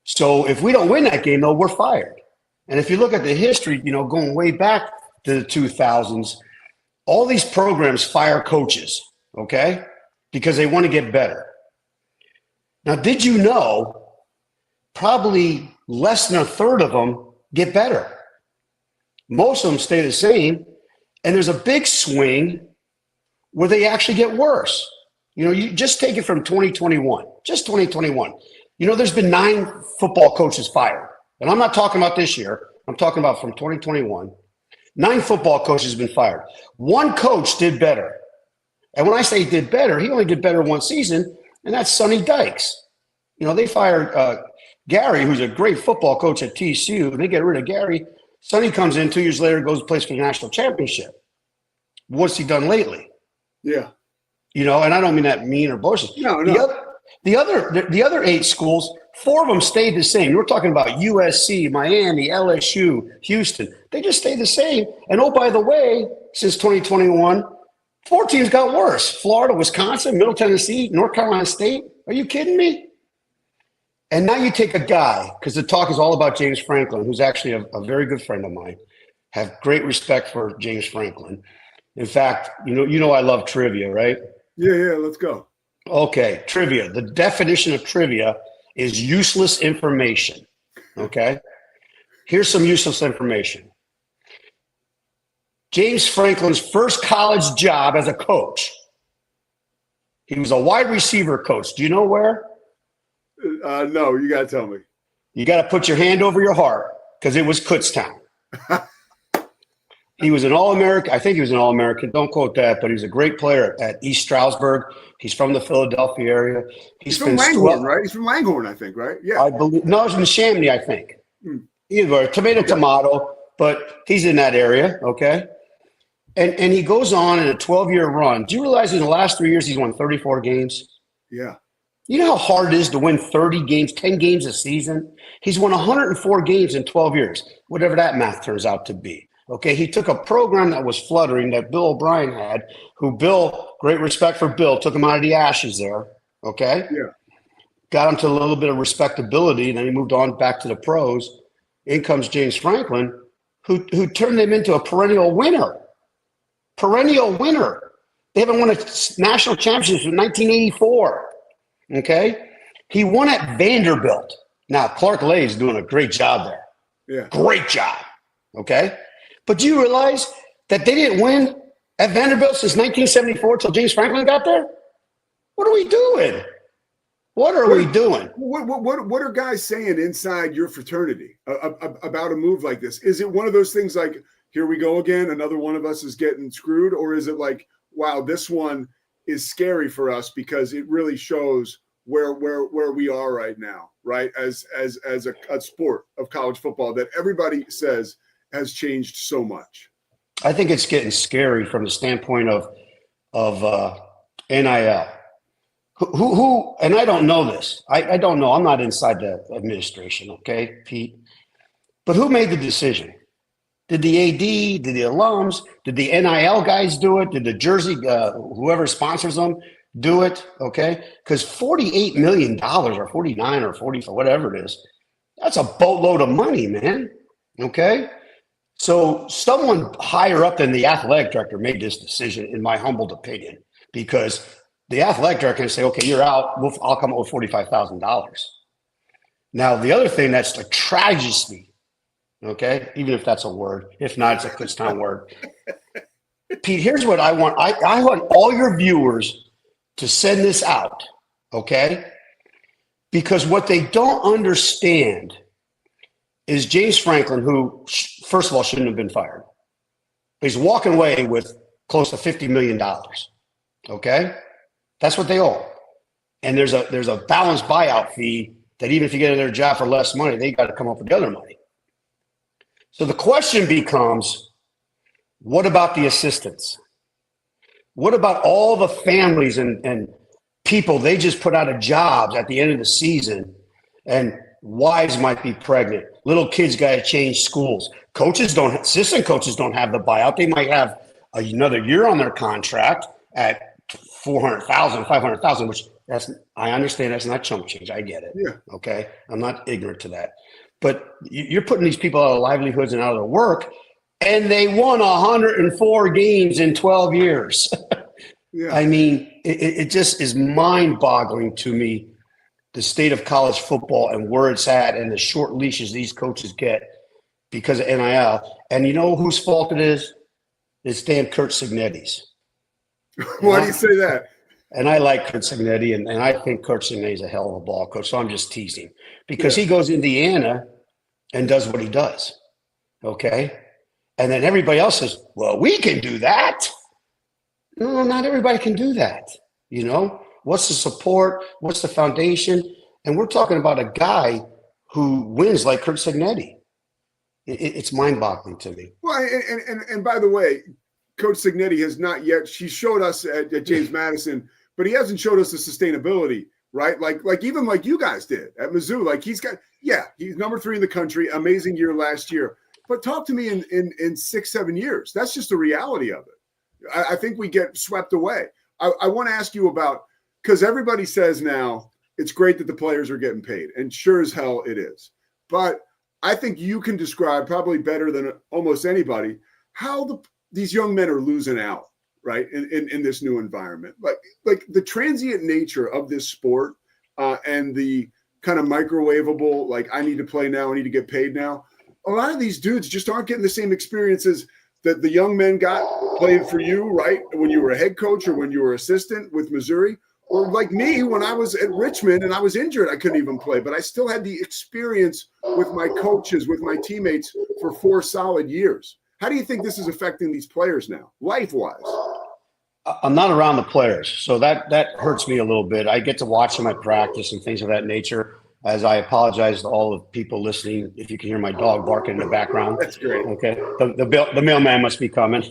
So if we don't win that game, though, we're fired. And if you look at the history, going way back to the 2000s, all these programs fire coaches, okay, because they want to get better. Now, did you know probably less than a third of them get better? Most of them stay the same, and there's a big swing where they actually get worse. You just take it from 2021, just 2021. There's been 9 football coaches fired. And I'm not talking about this year. I'm talking about from 2021. 9 football coaches have been fired. 1 coach did better. And when I say did better, he only did better 1 season, and that's Sonny Dykes. They fired Gary, who's a great football coach at TCU. They get rid of Gary. Sonny comes in 2 years later, goes to play for the national championship. What's he done lately? Yeah. And I don't mean that mean or bullshit. No. The other 8 schools, 4 of them stayed the same. We're talking about USC, Miami, LSU, Houston. They just stayed the same. And oh, by the way, since 2021, 4 teams got worse. Florida, Wisconsin, Middle Tennessee, North Carolina State. Are you kidding me? And now you take a guy, because the talk is all about James Franklin, who's actually a very good friend of mine. Have great respect for James Franklin. In fact, I love trivia, right? Yeah, let's go. Okay, trivia. The definition of trivia is useless information, okay? Here's some useless information. James Franklin's first college job as a coach. He was a wide receiver coach. Do you know where? No, you got to tell me. You got to put your hand over your heart, because it was Kutztown. He was an All-American. I think he was an All-American. Don't quote that, but he's a great player at East Stroudsburg. He's from the Philadelphia area. He's from Langhorne, right? He's from Langhorne, I think, right? Yeah. I believe. No, he's from Chamonix, I think. Either tomato, but he's in that area, okay? And he goes on in a 12-year run. Do you realize in the last 3 years he's won 34 games? Yeah. You know how hard it is to win 30 games, 10 games a season? He's won 104 games in 12 years, whatever that math turns out to be. Okay, he took a program that was fluttering that Bill O'Brien had, great respect for Bill, took him out of the ashes there, okay? Yeah. Got him to a little bit of respectability, and then he moved on back to the pros. In comes James Franklin, who turned them into a perennial winner. Perennial winner. They haven't won a national championship since 1984, okay? He won at Vanderbilt. Now, Clark Lay is doing a great job there. Yeah. Great job, okay? But do you realize that they didn't win at Vanderbilt since 1974 till James Franklin got there? What are we doing? What are we doing? What are guys saying inside your fraternity about a move like this? Is it one of those things like, here we go again, another one of us is getting screwed? Or is it like, wow, this one is scary for us because it really shows where we are right now, right? As a sport of college football that everybody says has changed so much. I think it's getting scary from the standpoint of NIL. Who and I don't know this. I don't know. I'm not inside the administration, okay, Pete? But who made the decision? Did the AD, did the alums, did the NIL guys do it? Did the Jersey, whoever sponsors them, do it, okay? Because $48 million or 49 or 40, whatever it is, that's a boatload of money, man, okay? So someone higher up than the athletic director made this decision, in my humbled opinion, because the athletic director can say, okay, you're out. I'll come up with $45,000. Now, the other thing that's a tragedy, okay, even if that's a word. If not, it's a Kutztown word. Pete, here's what I want. I want all your viewers to send this out, okay? Because what they don't understand is James Franklin, who, first of all, shouldn't have been fired. He's walking away with close to $50 million, okay? That's what they owe. And there's a balanced buyout fee that even if you get another job for less money, they got to come up with the other money. So the question becomes, what about the assistants? What about all the families and people they just put out of jobs at the end of the season, and wives might be pregnant, little kids got to change schools. Assistant coaches don't have the buyout. They might have another year on their contract at $400,000, $500,000, which I understand that's not chump change. I get it. Yeah. Okay. I'm not ignorant to that. But you're putting these people out of livelihoods and out of their work, and they won 104 games in 12 years. Yeah. I mean, it just is mind-boggling to me, the state of college football and where it's at and the short leashes these coaches get because of NIL. And you know whose fault it is? It's damn Kurt Signetti's. Why do you say that? And I like Kurt Signetti, and I think Kurt Signetti's a hell of a ball coach, so I'm just teasing. Because he goes to Indiana and does what he does, okay? And then everybody else says, well, we can do that. No, not everybody can do that, you know? What's the support? What's the foundation? And we're talking about a guy who wins like Kurt Signetti. It's mind-boggling to me. Well, and by the way, Coach Signetti has not yet. She showed us at James Madison, but he hasn't showed us the sustainability, right? Like even like you guys did at Mizzou. Like he's number 3 in the country. Amazing year last year. But talk to me in 6-7 years. That's just the reality of it. I think we get swept away. I want to ask you about, because everybody says now it's great that the players are getting paid, and sure as hell it is. But I think you can describe probably better than almost anybody how these young men are losing out, right, in this new environment. Like the transient nature of this sport and the kind of microwavable, like I need to play now, I need to get paid now. A lot of these dudes just aren't getting the same experiences that the young men got playing for you, right, when you were a head coach or when you were assistant with Missouri. Or like me, when I was at Richmond and I was injured, I couldn't even play, but I still had the experience with my coaches, with my teammates for 4 solid years. How do you think this is affecting these players now, life-wise? I'm not around the players, so that hurts me a little bit. I get to watch them at practice and things of that nature. As I apologize to all the people listening, if you can hear my dog barking in the background. That's great. Okay, the mailman must be coming.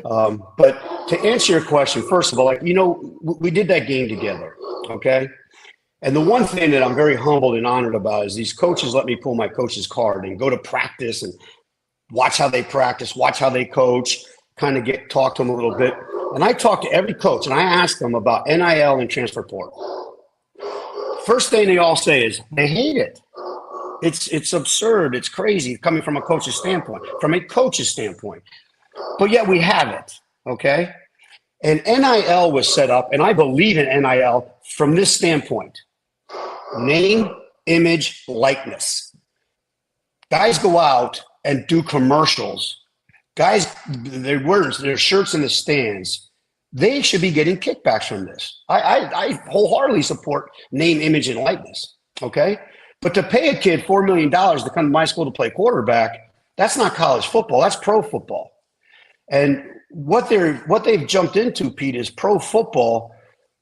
But to answer your question, first of all, we did that game together, okay? And the one thing that I'm very humbled and honored about is these coaches let me pull my coach's card and go to practice and watch how they practice, watch how they coach, kind of talk to them a little bit. And I talked to every coach and I asked them about NIL and transfer portal. First thing they all say is they hate it. It's absurd. It's crazy coming from a coach's standpoint, But yet we have it, okay? And NIL was set up, and I believe in NIL from this standpoint. Name, image, likeness. Guys go out and do commercials. Guys, they wear their shirts in the stands. They should be getting kickbacks from this. I wholeheartedly support name, image, and likeness, okay? But to pay a kid $4 million to come to my school to play quarterback, that's not college football. That's pro football. And what they've jumped into, Pete, is pro football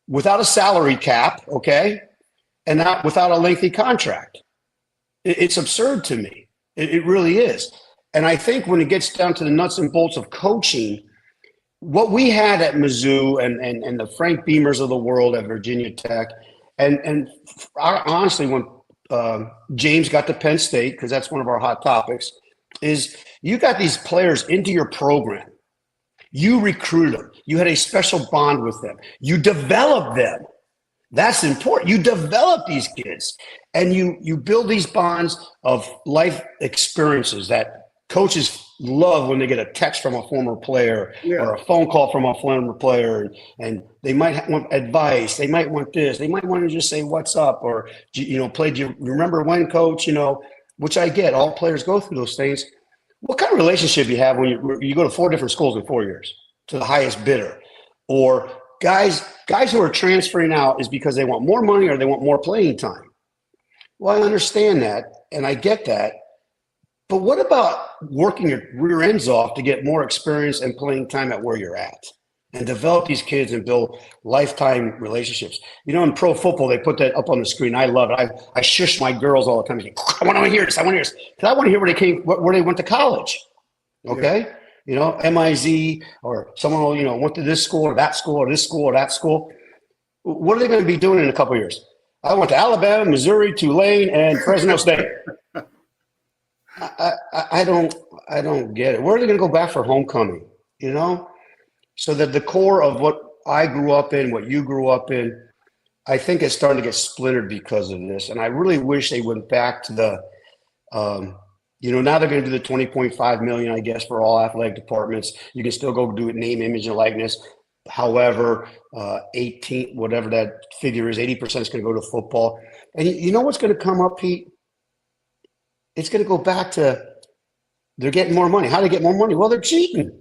without a salary cap, okay, and not without a lengthy contract. It's absurd to me. It really is. And I think when it gets down to the nuts and bolts of coaching, what we had at Mizzou and the Frank Beamers of the world at Virginia Tech, and honestly, when James got to Penn State, because that's one of our hot topics, is you got these players into your program. You recruited them. You had a special bond with them. You developed them. That's important. You develop these kids, and you build these bonds of life experiences that coaches love when they get a text from a former player or a phone call from a former player, and they might want advice. They might want this. They might want to just say, what's up? Or, do you remember when, coach, which I get. All players go through those things. What kind of relationship you have when you go to 4 different schools in 4 years to the highest bidder, or guys who are transferring out is because they want more money or they want more playing time. Well, I understand that, and I get that. But what about working your rear ends off to get more experience and playing time at where you're at and develop these kids and build lifetime relationships? You know, in pro football, they put that up on the screen. I love it. I shush my girls all the time. I want to hear this. I want to hear this. Because I want to hear where they went to college. Okay? Yeah. You know, MIZ or someone will, went to this school or that school or this school or that school. What are they going to be doing in a couple of years? I went to Alabama, Missouri, Tulane, and Fresno State. I don't get it. Where are they going to go back for homecoming? So that the core of what I grew up in, what you grew up in, I think it's starting to get splintered because of this. And I really wish they went back to the, now they're going to do the $20.5 million, I guess, for all athletic departments. You can still go do it name, image, and likeness. However, 18, whatever that figure is, 80% is going to go to football. And you know what's going to come up, Pete? It's going to go back to they're getting more money. How do they get more money? Well, they're cheating.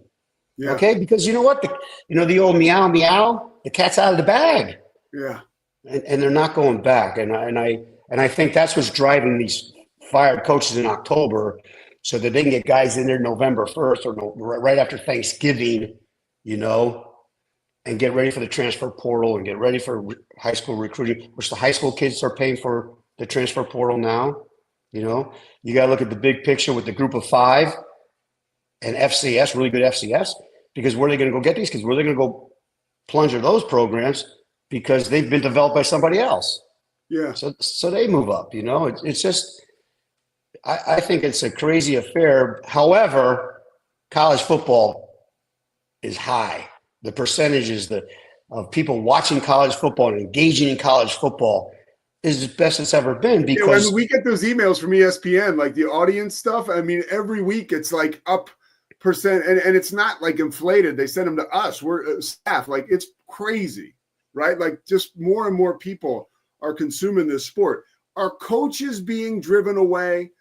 Yeah. Okay, because you know what? The old meow, meow, the cat's out of the bag. Yeah. And they're not going back. And I think that's what's driving these fired coaches in October so that they can get guys in there November 1st or right after Thanksgiving, and get ready for the transfer portal and get ready for high school recruiting, which the high school kids are paying for the transfer portal now. You got to look at the big picture with the group of 5 and FCS, really good FCS, because where are they going to go get these kids? Where are they going to go plunger those programs because they've been developed by somebody else? Yeah. So they move up, it's just, I think it's a crazy affair. However, college football is high. The percentages of people watching college football and engaging in college football is the best it's ever been because when we get those emails from ESPN, like the audience stuff. I mean, every week it's like up percent, and it's not like inflated. They send them to us. We're staff. Like it's crazy, right? Like just more and more people are consuming this sport. Are coaches being driven away?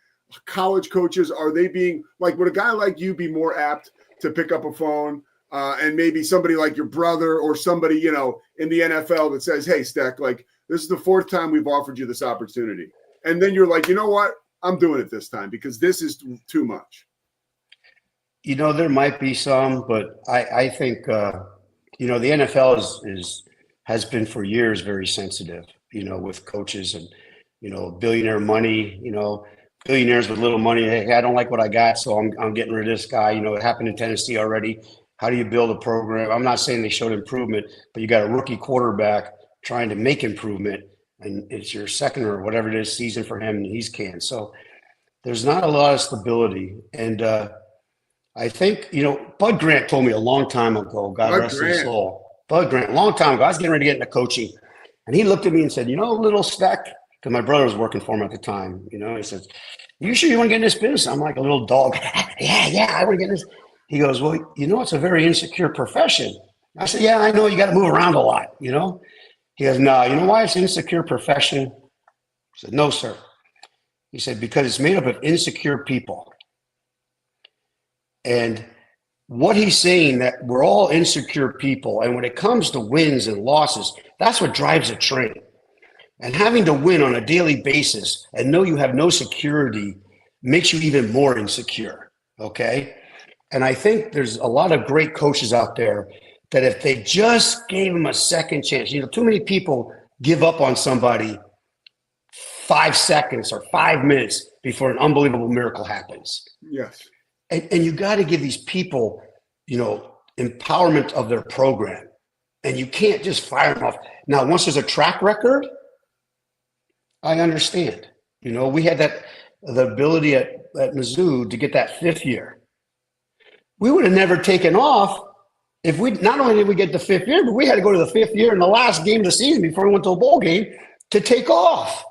College coaches, are they being like? Would a guy like you be more apt to pick up a phone? And maybe somebody like your brother or somebody, in the NFL that says, hey, Steck, like this is the 4th time we've offered you this opportunity. And then you're like, you know what? I'm doing it this time because this is too much. There might be some, but I think, the NFL has been for years very sensitive, with coaches and, billionaire money, billionaires with little money. Hey, I don't like what I got, so I'm getting rid of this guy. It happened in Tennessee already. How do you build a program? I'm not saying they showed improvement, but you got a rookie quarterback trying to make improvement, and it's your second or whatever it is season for him, and he's canned. So there's not a lot of stability. And I think, Bud Grant told me a long time ago, God rest his soul. Bud Grant, a long time ago, I was getting ready to get into coaching, and he looked at me and said, little Steck, because my brother was working for him at the time, he said, you sure you want to get in this business? I'm like a little dog. yeah, I want to get in this. He goes, well, it's a very insecure profession. I said, yeah, I know you got to move around a lot, He goes, no, you know why it's an insecure profession? I said, no, sir. He said, because it's made up of insecure people. And what he's saying that we're all insecure people. And when it comes to wins and losses, that's what drives a train. And having to win on a daily basis and know you have no security makes you even more insecure. Okay. And I think there's a lot of great coaches out there that if they just gave them a second chance, too many people give up on somebody 5 seconds or 5 minutes before an unbelievable miracle happens. Yes. And you got to give these people, empowerment of their program. And you can't just fire them off. Now, once there's a track record, I understand. We had the ability at Mizzou to get that 5th year. We would have never taken off if not only did we get the 5th year, but we had to go to the 5th year in the last game of the season before we went to a bowl game to take off.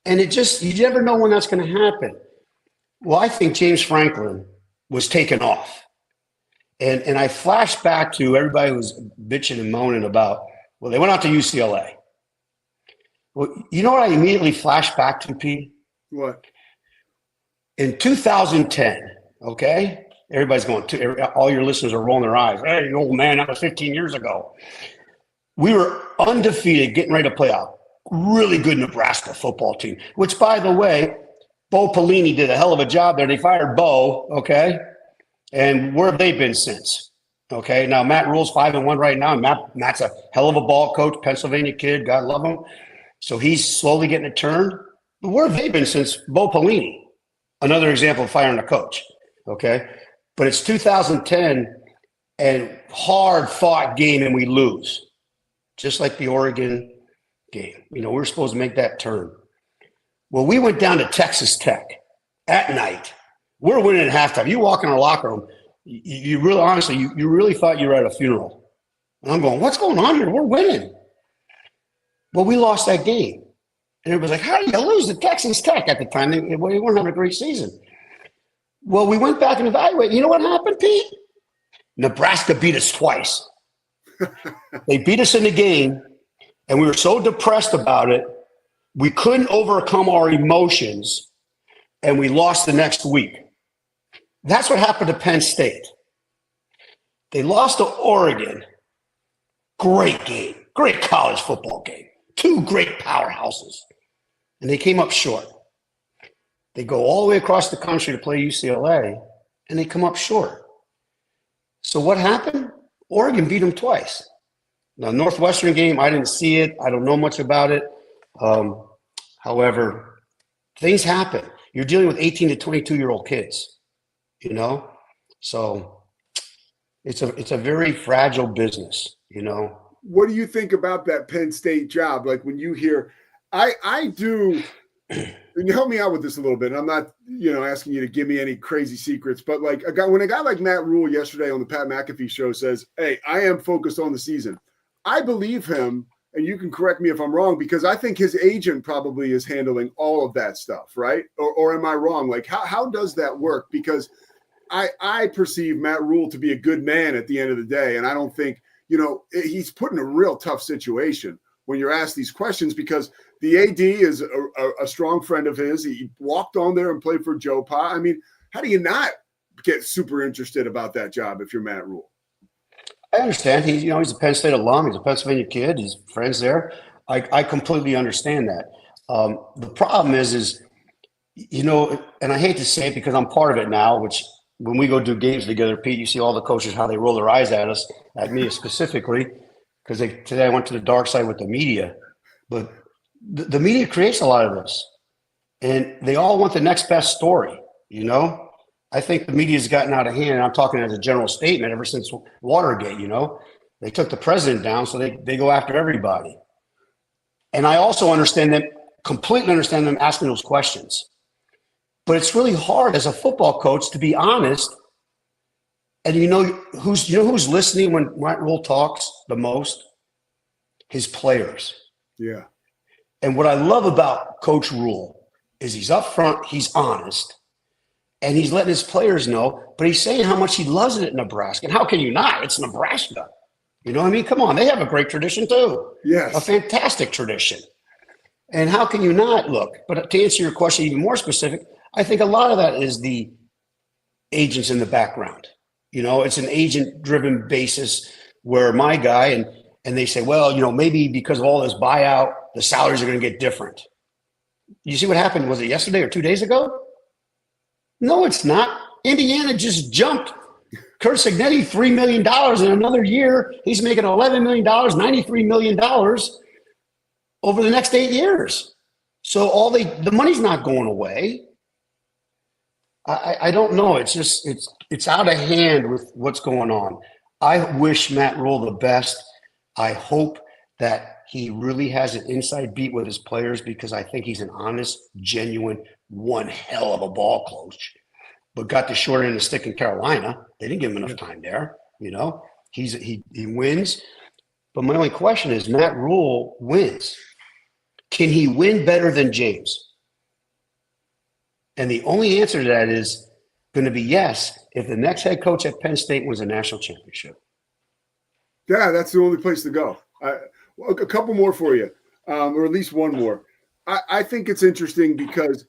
And you never know when that's going to happen. Well, I think James Franklin was taken off. And I flashed back to everybody who was bitching and moaning about, well, they went out to UCLA. Well, you know what I immediately flashed back to, Pete? What? In 2010, okay? Everybody's going to, all your listeners are rolling their eyes. Hey, old man, that was 15 years ago. We were undefeated, getting ready to play a really good Nebraska football team, which, by the way, Bo Pelini did a hell of a job there. They fired Bo, okay? And where have they been since? Okay, now Matt Rule's 5-1 right now. Matt's a hell of a ball coach, Pennsylvania kid, God love him. So he's slowly getting it turned. But where have they been since Bo Pelini? Another example of firing a coach, okay? But it's 2010 and hard-fought game, and we lose, just like the Oregon game. You know, we were supposed to make that turn. Well, we went down to Texas Tech at night. We're winning at halftime. You walk in our locker room, you really, honestly, you really thought you were at a funeral. And I'm going, what's going on here? We're winning. Well, we lost that game. And everybody's like, how do you lose to Texas Tech at the time? They weren't having a great season. Well, we went back and evaluated. You know what happened, Pete? Nebraska beat us twice. They beat us in the game, and we were so depressed about it, we couldn't overcome our emotions, and we lost the next week. That's what happened to Penn State. They lost to Oregon. Great game. Great college football game. Two great powerhouses. And they came up short. They go all the way across the country to play UCLA, and they come up short. So what happened? Oregon beat them twice. Now, Northwestern game, I didn't see it. I don't know much about it. However, things happen. You're dealing with 18 to 22-year-old kids, you know? So it's a very fragile business, you know? What do you think about that Penn State job? Like when you hear, I do, and you help me out with this a little bit. And I'm not, asking you to give me any crazy secrets, but like when a guy like Matt Rule yesterday on the Pat McAfee show says, hey, I am focused on the season. I believe him, and you can correct me if I'm wrong, because I think his agent probably is handling all of that stuff, right? Or am I wrong? Like how does that work? Because I perceive Matt Rule to be a good man at the end of the day. And I don't think, he's put in a real tough situation when you're asked these questions, because the AD is a strong friend of his. He walked on there and played for Joe Pa. I mean, how do you not get super interested about that job if you're Matt Rule? I understand. He's a Penn State alum. He's a Pennsylvania kid. His friends there. I completely understand that. The problem is, and I hate to say it because I'm part of it now, which when we go do games together, Pete, you see all the coaches, how they roll their eyes at us, at me specifically, because today I went to the dark side with the media. But the media creates a lot of this, and they all want the next best story, I think the media's gotten out of hand, and I'm talking as a general statement ever since Watergate, They took the president down, so they go after everybody. And I also completely understand them asking those questions. But it's really hard as a football coach to be honest. And who's listening when Matt Rule talks the most? His players. Yeah. And what I love about Coach Rule is he's upfront, he's honest, and he's letting his players know, but he's saying how much he loves it at Nebraska. And how can you not? It's Nebraska. You know what I mean? Come on, they have a great tradition too. Yes. A fantastic tradition. And how can you not look? But to answer your question even more specific, I think a lot of that is the agents in the background. It's an agent-driven basis where my guy, and they say, well, maybe because of all this buyout, the salaries are going to get different. You see what happened? Was it yesterday or 2 days ago? No, it's not. Indiana just jumped Kurt Signetti $3 million in another year. He's making $11 million, $93 million over the next 8 years. So the money's not going away. I don't know. It's just it's out of hand with what's going on. I wish Matt Rule the best. I hope that he really has an inside beat with his players, because I think he's an honest, genuine, one hell of a ball coach. But got the short end of the stick in Carolina. They didn't give him enough time there. He wins. But my only question is, Matt Rule wins. Can he win better than James? And the only answer to that is going to be yes, if the next head coach at Penn State wins a national championship. Yeah, that's the only place to go. A couple more for you, or at least one more. I think it's interesting because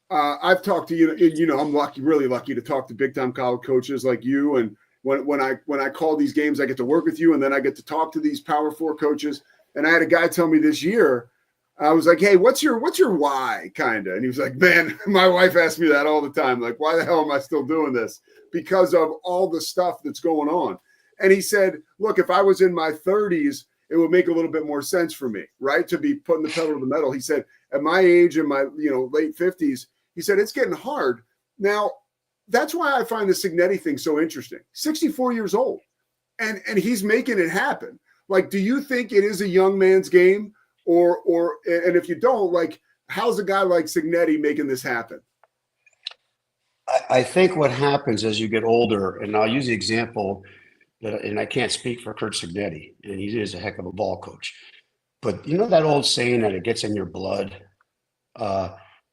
I've talked to I'm lucky, really lucky to talk to big time college coaches like you, and when I call these games, I get to work with you, and then I get to talk to these Power 4 coaches. And I had a guy tell me this year, I was like, hey, what's your why, kind of? And he was like, man, my wife asks me that all the time. Like, why the hell am I still doing this? Because of all the stuff that's going on. And he said, look, if I was in my 30s, it would make a little bit more sense for me, right, to be putting the pedal to the metal. He said, at my age, in my late 50s, he said, it's getting hard. Now, that's why I find the Cignetti thing so interesting. 64 years old, and he's making it happen. Like, do you think it is a young man's game? Or and if you don't, like, how's a guy like Cignetti making this happen? I think what happens as you get older, and I'll use the example, and I can't speak for Curt Cignetti, and he is a heck of a ball coach. But you know that old saying that it gets in your blood?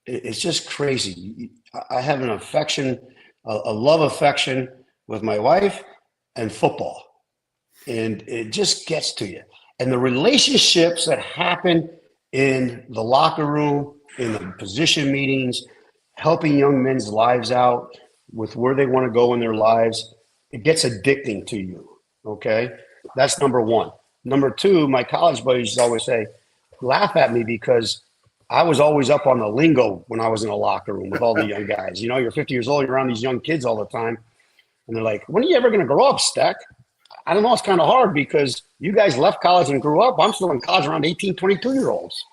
It's just crazy. I have an affection, a love affection with my wife and football. And it just gets to you. And the relationships that happen in the locker room, in the position meetings, helping young men's lives out with where they want to go in their lives, it gets addicting to you, okay? That's number one. Number two, my college buddies always say, laugh at me because I was always up on the lingo when I was in a locker room with all the young guys. You know, you're 50 years old, you're around these young kids all the time. And they're like, when are you ever going to grow up, Steck? I don't know, it's kind of hard because you guys left college and grew up. I'm still in college around 18, 22-year-olds.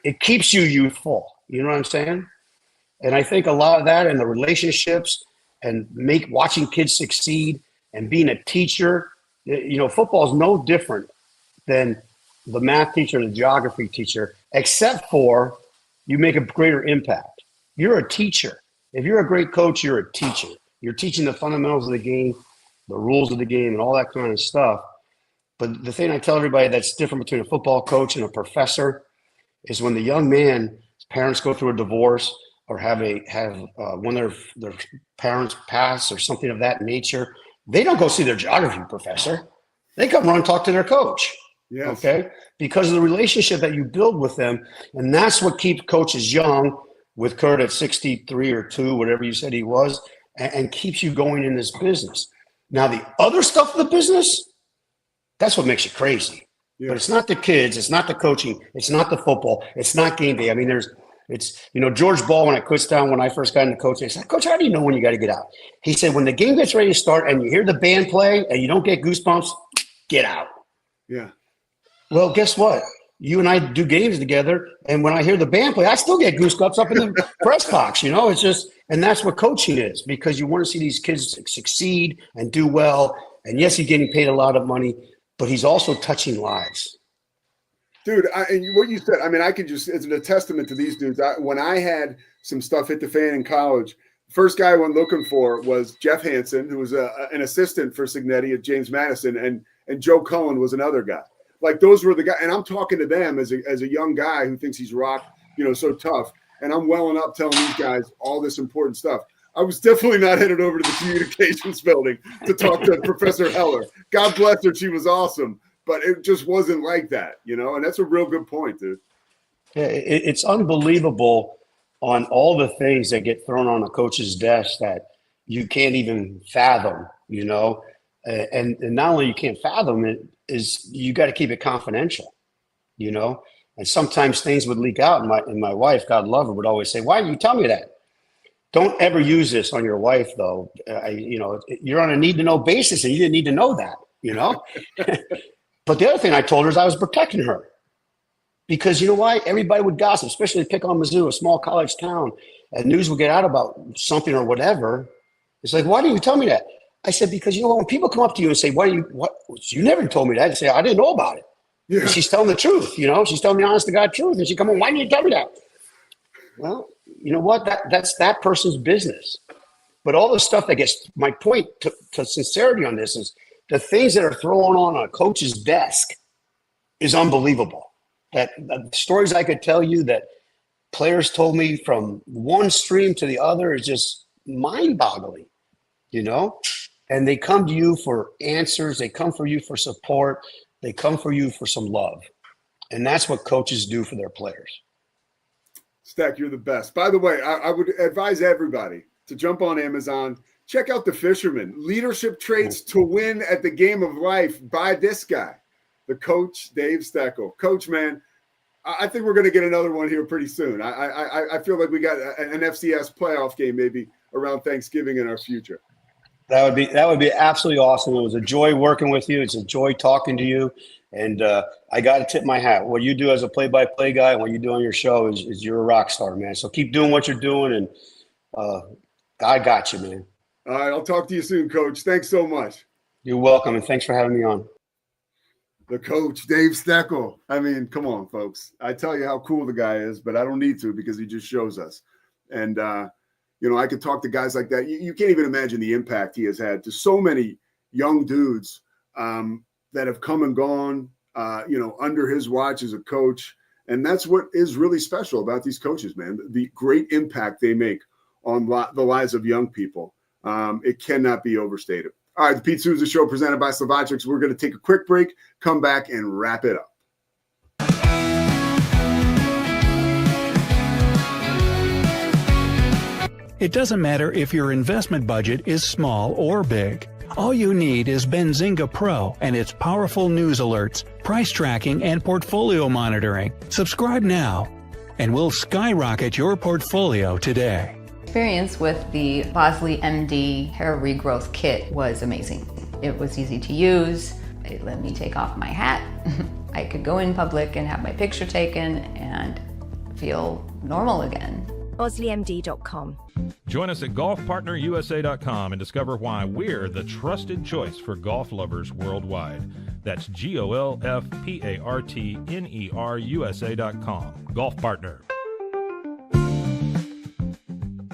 It keeps you youthful. You know what I'm saying? And I think a lot of that and the relationships and watching kids succeed and being a teacher, you know, football is no different than the math teacher, the geography teacher, except for you make a greater impact. You're a teacher. If you're a great coach, you're a teacher. You're teaching the fundamentals of the game, the rules of the game, and all that kind of stuff. But the thing I tell everybody that's different between a football coach and a professor is when the young man's parents go through a divorce or have one of their parents pass or something of that nature, they don't go see their geography professor. They come run and talk to their coach. Yes. Okay? Because of the relationship that you build with them. And that's what keeps coaches young, with Curt at 63 or 2, whatever you said he was, and keeps you going in this business. Now, the other stuff of the business, that's what makes you crazy. Yeah. But it's not the kids, it's not the coaching, it's not the football, it's not game day. I mean, George Ball, when I quit down, when I first got into coaching, I said, Coach, how do you know when you got to get out? He said, when the game gets ready to start and you hear the band play and you don't get goosebumps, get out. Yeah. Well, guess what? You and I do games together, and when I hear the band play, I still get goosebumps up in the press box. You know, it's just, and that's what coaching is, because you want to see these kids succeed and do well. And yes, he's getting paid a lot of money, but he's also touching lives. Dude, and what you said, I mean, it's a testament to these dudes. When I had some stuff hit the fan in college, first guy I went looking for was Jeff Hansen, who was an assistant for Cignetti at James Madison, and Joe Cohen was another guy. Like, those were the guys, and I'm talking to them as a young guy who thinks he's rock, so tough, and I'm welling up telling these guys all this important stuff. I was definitely not headed over to the communications building to talk to Professor Heller. God bless her, she was awesome, but it just wasn't like that, and that's a real good point, dude. Yeah, it's unbelievable on all the things that get thrown on a coach's desk that you can't even fathom, and not only you can't fathom it, is you got to keep it confidential, and sometimes things would leak out, and my wife, God love her, would always say, why didn't you tell me that? Don't ever use this on your wife, though. You're on a need-to-know basis, and you didn't need to know that, But the other thing I told her is I was protecting her, because you know why? Everybody would gossip, especially pick on Mizzou, a small college town, and news would get out about something or whatever. It's like, why didn't you tell me that? I said, because when people come up to you and say, you never told me that, you say, I didn't know about it. Yeah. And she's telling the truth, she's telling the honest to God truth. And she come on, why didn't you tell me that? Well, you know what? That's that person's business. But all the stuff that gets, my point to sincerity on this is the things that are thrown on a coach's desk is unbelievable. That the stories I could tell you that players told me from one stream to the other is just mind-boggling, And they come to you for answers. They come for you for support. They come for you for some love. And that's what coaches do for their players. Steck, you're the best. By the way, I would advise everybody to jump on Amazon, Check out The Fisherman. Leadership traits to win at the game of life by this guy, the coach, Dave Steckel. Coach, man, I think we're going to get another one here pretty soon. I feel like we got an FCS playoff game maybe around Thanksgiving in our future. That would be absolutely awesome. It was a joy working with you. It's a joy talking to you. And I got to tip my hat. What you do as a play-by-play guy and what you do on your show is you're a rock star, man. So keep doing what you're doing, and I got you, man. All right, I'll talk to you soon, Coach. Thanks so much. You're welcome, and thanks for having me on. The coach, Dave Steckel. I mean, come on, folks. I tell you how cool the guy is, but I don't need to because he just shows us. And, I could talk to guys like that. You can't even imagine the impact he has had to so many young dudes that have come and gone, under his watch as a coach. And that's what is really special about these coaches, man. The great impact they make on the lives of young people. It cannot be overstated. All right, the Pete Sousa Show presented by Slovatrics. We're going to take a quick break, come back, and wrap it up. It doesn't matter if your investment budget is small or big. All you need is Benzinga Pro and its powerful news alerts, price tracking, and portfolio monitoring. Subscribe now, and we'll skyrocket your portfolio today. Experience with the Bosley MD hair regrowth kit was amazing. It was easy to use. It let me take off my hat. I could go in public and have my picture taken and feel normal again. BosleyMD.com. Join us at golfpartnerusa.com and discover why we're the trusted choice for golf lovers worldwide. That's GOLFPARTNERUSA.com. Golf Partner.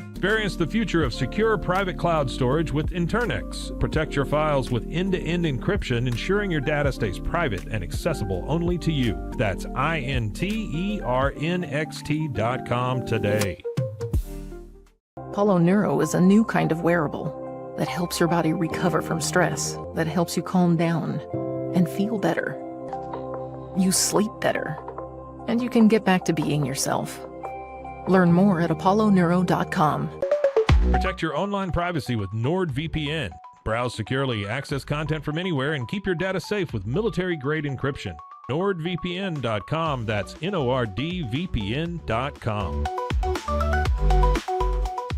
Experience the future of secure private cloud storage with Internix. Protect your files with end-to-end encryption, ensuring your data stays private and accessible only to you. That's INTERNXT.com today. Apollo Neuro is a new kind of wearable that helps your body recover from stress, that helps you calm down and feel better. You sleep better, and you can get back to being yourself. Learn more at apolloneuro.com. Protect your online privacy with NordVPN. Browse securely, access content from anywhere, and keep your data safe with military-grade encryption. NordVPN.com. That's NORDVPN.com.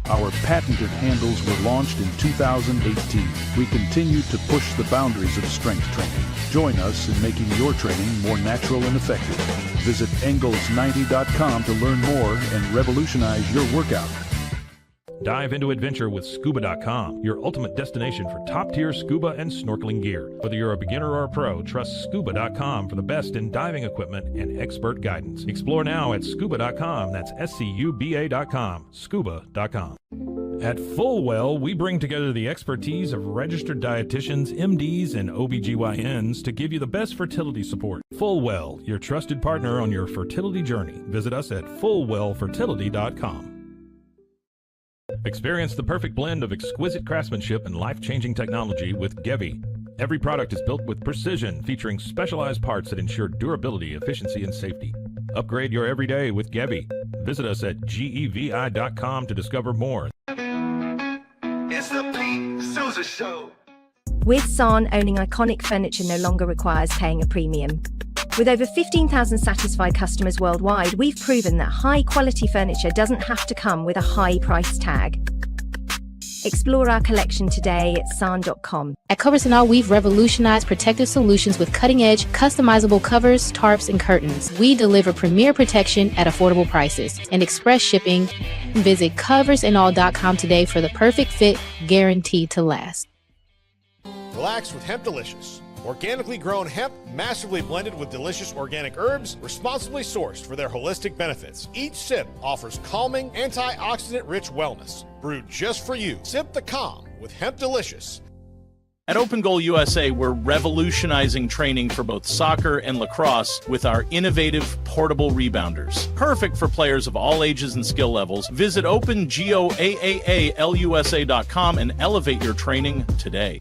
Our patented handles were launched in 2018. We continue to push the boundaries of strength training. Join us in making your training more natural and effective. Visit Engels90.com to learn more and revolutionize your workout. Dive into adventure with Scuba.com, your ultimate destination for top-tier scuba and snorkeling gear. Whether you're a beginner or a pro, trust Scuba.com for the best in diving equipment and expert guidance. Explore now at Scuba.com. That's SCUBA.com. Scuba.com. At Fullwell, we bring together the expertise of registered dietitians, MDs, and OBGYNs to give you the best fertility support. Fullwell, your trusted partner on your fertility journey. Visit us at FullwellFertility.com. Experience the perfect blend of exquisite craftsmanship and life-changing technology with Gevi. Every product is built with precision, featuring specialized parts that ensure durability, efficiency, and safety. Upgrade your everyday with Gevi. Visit us at GEVI.com to discover more. It's the Pete Sousa Show. With San, owning iconic furniture no longer requires paying a premium. With over 15,000 satisfied customers worldwide, we've proven that high-quality furniture doesn't have to come with a high price tag. Explore our collection today at san.com. At Covers & All, we've revolutionized protective solutions with cutting-edge, customizable covers, tarps, and curtains. We deliver premier protection at affordable prices and express shipping. Visit coversandall.com today for the perfect fit, guaranteed to last. Relax with Hemp Delicious. Organically grown hemp, massively blended with delicious organic herbs, responsibly sourced for their holistic benefits. Each sip offers calming, antioxidant-rich wellness. Brewed just for you. Sip the calm with Hemp Delicious. At Open Goal USA, we're revolutionizing training for both soccer and lacrosse with our innovative portable rebounders. Perfect for players of all ages and skill levels. Visit OpenGOAAALUSA.com and elevate your training today.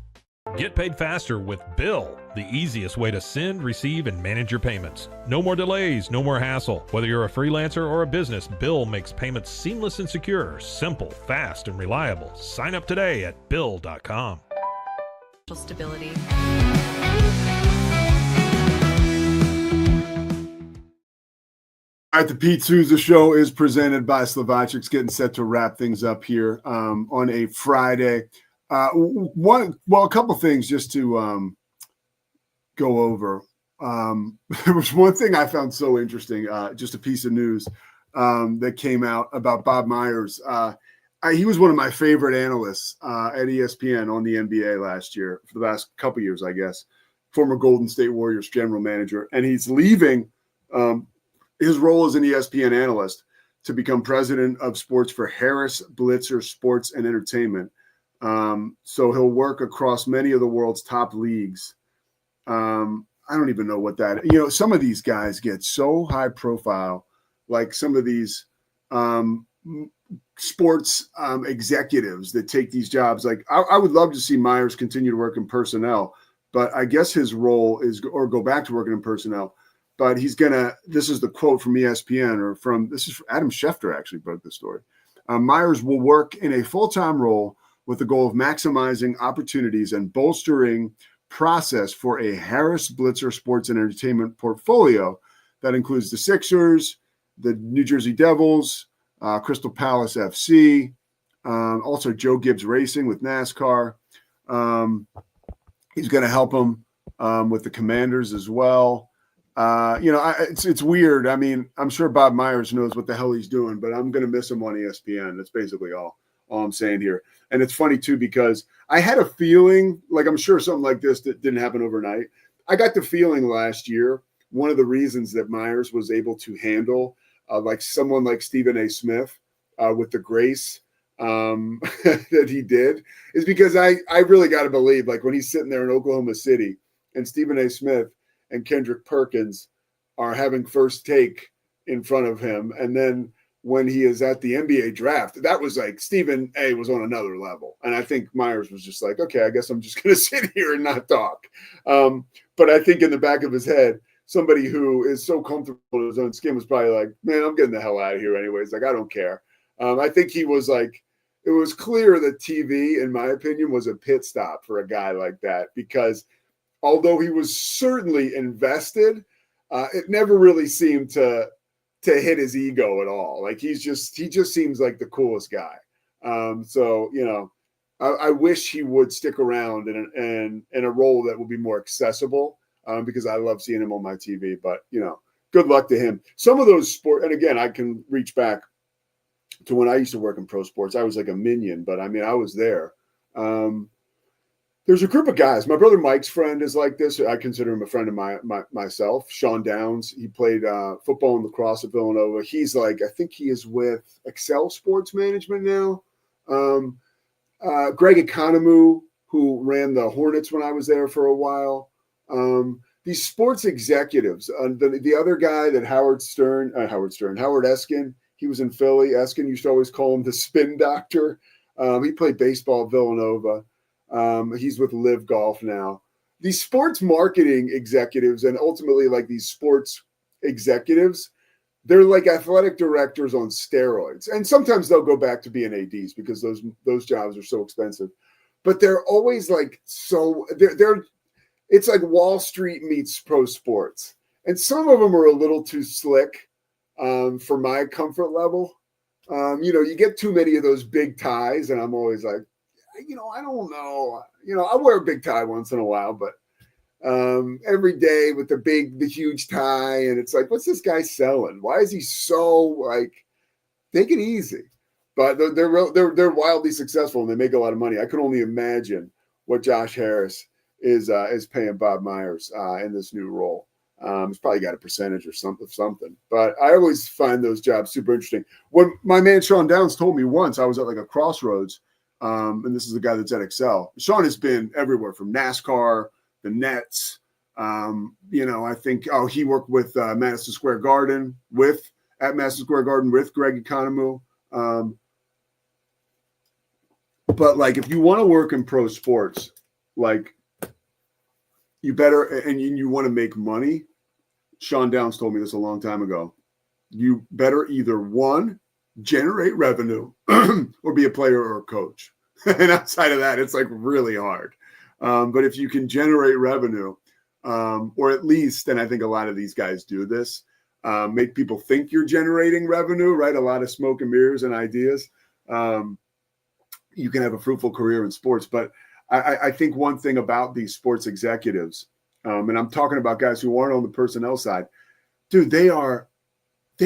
Get paid faster with Bill, the easiest way to send, receive, and manage your payments. No more delays, no more hassle. Whether you're a freelancer or a business, Bill makes payments seamless and secure, simple, fast, and reliable. Sign up today at Bill.com. Stability. All right, the Pete Sousa Show is presented by Slovacic's, getting set to wrap things up here on a Friday. A couple things just to go over. There was one thing I found so interesting, just a piece of news that came out about Bob Myers. He was one of my favorite analysts at ESPN on the NBA last year, for the last couple years, I guess. Former Golden State Warriors general manager, and he's leaving his role as an ESPN analyst to become president of sports for Harris Blitzer Sports and Entertainment. So he'll work across many of the world's top leagues. I don't even know what that, some of these guys get so high profile, like some of these sports executives that take these jobs. Like I would love to see Myers continue to work in personnel, but I guess his role is, or go back to working in personnel. But he's this is the quote from ESPN, this is Adam Schefter actually broke the story. Myers will work in a full-time role with the goal of maximizing opportunities and bolstering process for a Harris Blitzer Sports and Entertainment portfolio that includes the Sixers, the New Jersey Devils, Crystal Palace FC, also Joe Gibbs Racing with NASCAR. He's going to help him with the Commanders as well. It's weird. I mean, I'm sure Bob Myers knows what the hell he's doing, but I'm going to miss him on ESPN. That's basically all I'm saying here. And it's funny too, because I had a feeling, like I'm sure something like this that didn't happen overnight. I got the feeling last year, one of the reasons that Myers was able to handle like someone like Stephen A. Smith with the grace that he did is because I really got to believe, like when he's sitting there in Oklahoma City and Stephen A. Smith and Kendrick Perkins are having first take in front of him. And then when he is at the NBA draft, that was like Stephen A. was on another level. And I think Myers was just like, okay, I guess I'm just going to sit here and not talk. But I think in the back of his head, somebody who is so comfortable in his own skin was probably like, man, I'm getting the hell out of here anyways. Like, I don't care. I think he was like, it was clear that TV, in my opinion, was a pit stop for a guy like that, because although he was certainly invested, it never really seemed to hit his ego at all. Like he just seems like the coolest guy. I wish he would stick around in a role that would be more accessible, because I love seeing him on my TV. But good luck to him. Some of those and again, I can reach back to when I used to work in pro sports. I was like a minion, but I mean, I was there. There's a group of guys. My brother Mike's friend is like this. I consider him a friend of myself. Sean Downs. He played football and lacrosse at Villanova. He's like, I think he is with Excel Sports Management now. Greg Economou, who ran the Hornets when I was there for a while. These sports executives. The other guy that Howard Eskin. He was in Philly. Eskin used to always call him the spin doctor. He played baseball at Villanova. He's with Live Golf now. These sports marketing executives and ultimately like these sports executives, they're like athletic directors on steroids. And sometimes they'll go back to being ADs because those jobs are so expensive. But they're always like it's like Wall Street meets pro sports. And some of them are a little too slick for my comfort level. You get too many of those big ties, and I'm always like, I don't know. I wear a big tie once in a while, but every day with the huge tie, and it's like, what's this guy selling? Why is he so like? Take it easy. But they're wildly successful and they make a lot of money. I can only imagine what Josh Harris is paying Bob Myers in this new role. He's probably got a percentage or something. But I always find those jobs super interesting. When my man Sean Downs told me once, I was at like a crossroads. And this is the guy that's at Excel. Sean has been everywhere from NASCAR, the Nets. I think, he worked with Madison Square Garden with Greg Economou. But like, if you want to work in pro sports, like you better, and you want to make money. Sean Downs told me this a long time ago. You better either one, generate revenue or be a player or a coach. And outside of that, it's like really hard. But if you can generate revenue, or at least, and I think a lot of these guys do this, make people think you're generating revenue, right? A lot of smoke and mirrors and ideas. You can have a fruitful career in sports. But I think one thing about these sports executives, and I'm talking about guys who aren't on the personnel side, dude, they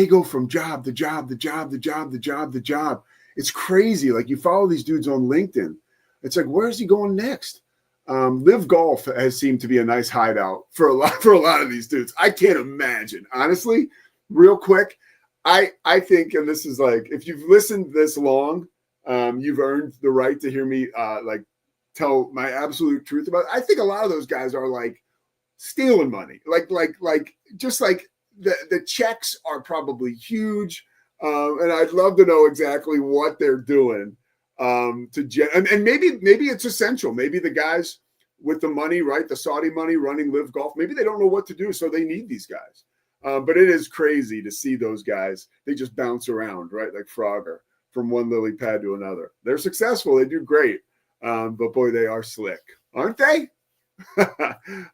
go from job to job to job to job to job to job. It's crazy. Like, you follow these dudes on LinkedIn. It's like, where's he going next? Live Golf has seemed to be a nice hideout for a lot of these dudes. I can't imagine, honestly. Real quick, I think, and this is like, if you've listened this long, you've earned the right to hear me like tell my absolute truth about it. I think a lot of those guys are like stealing money, like just like the checks are probably huge, and I'd love to know exactly what they're doing. And maybe it's essential. Maybe the guys with the money, right, the Saudi money running Live Golf, maybe they don't know what to do, so they need these guys. But it is crazy to see those guys. They just bounce around, right, like Frogger, from one lily pad to another. They're successful. They do great. But boy, they are slick, aren't they?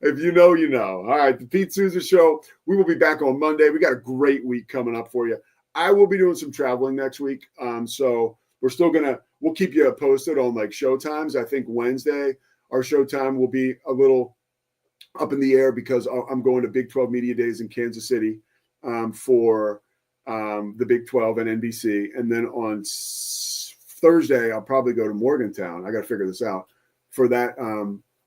If you know, you know. All right, the Pete Sousa Show. We will be back on Monday. We got a great week coming up for you. I will be doing some traveling next week. So we'll keep you posted on like show times. I think Wednesday, our show time will be a little up in the air because I'm going to Big 12 Media Days in Kansas City for the Big 12 and NBC. And then on Thursday, I'll probably go to Morgantown. I got to figure this out for that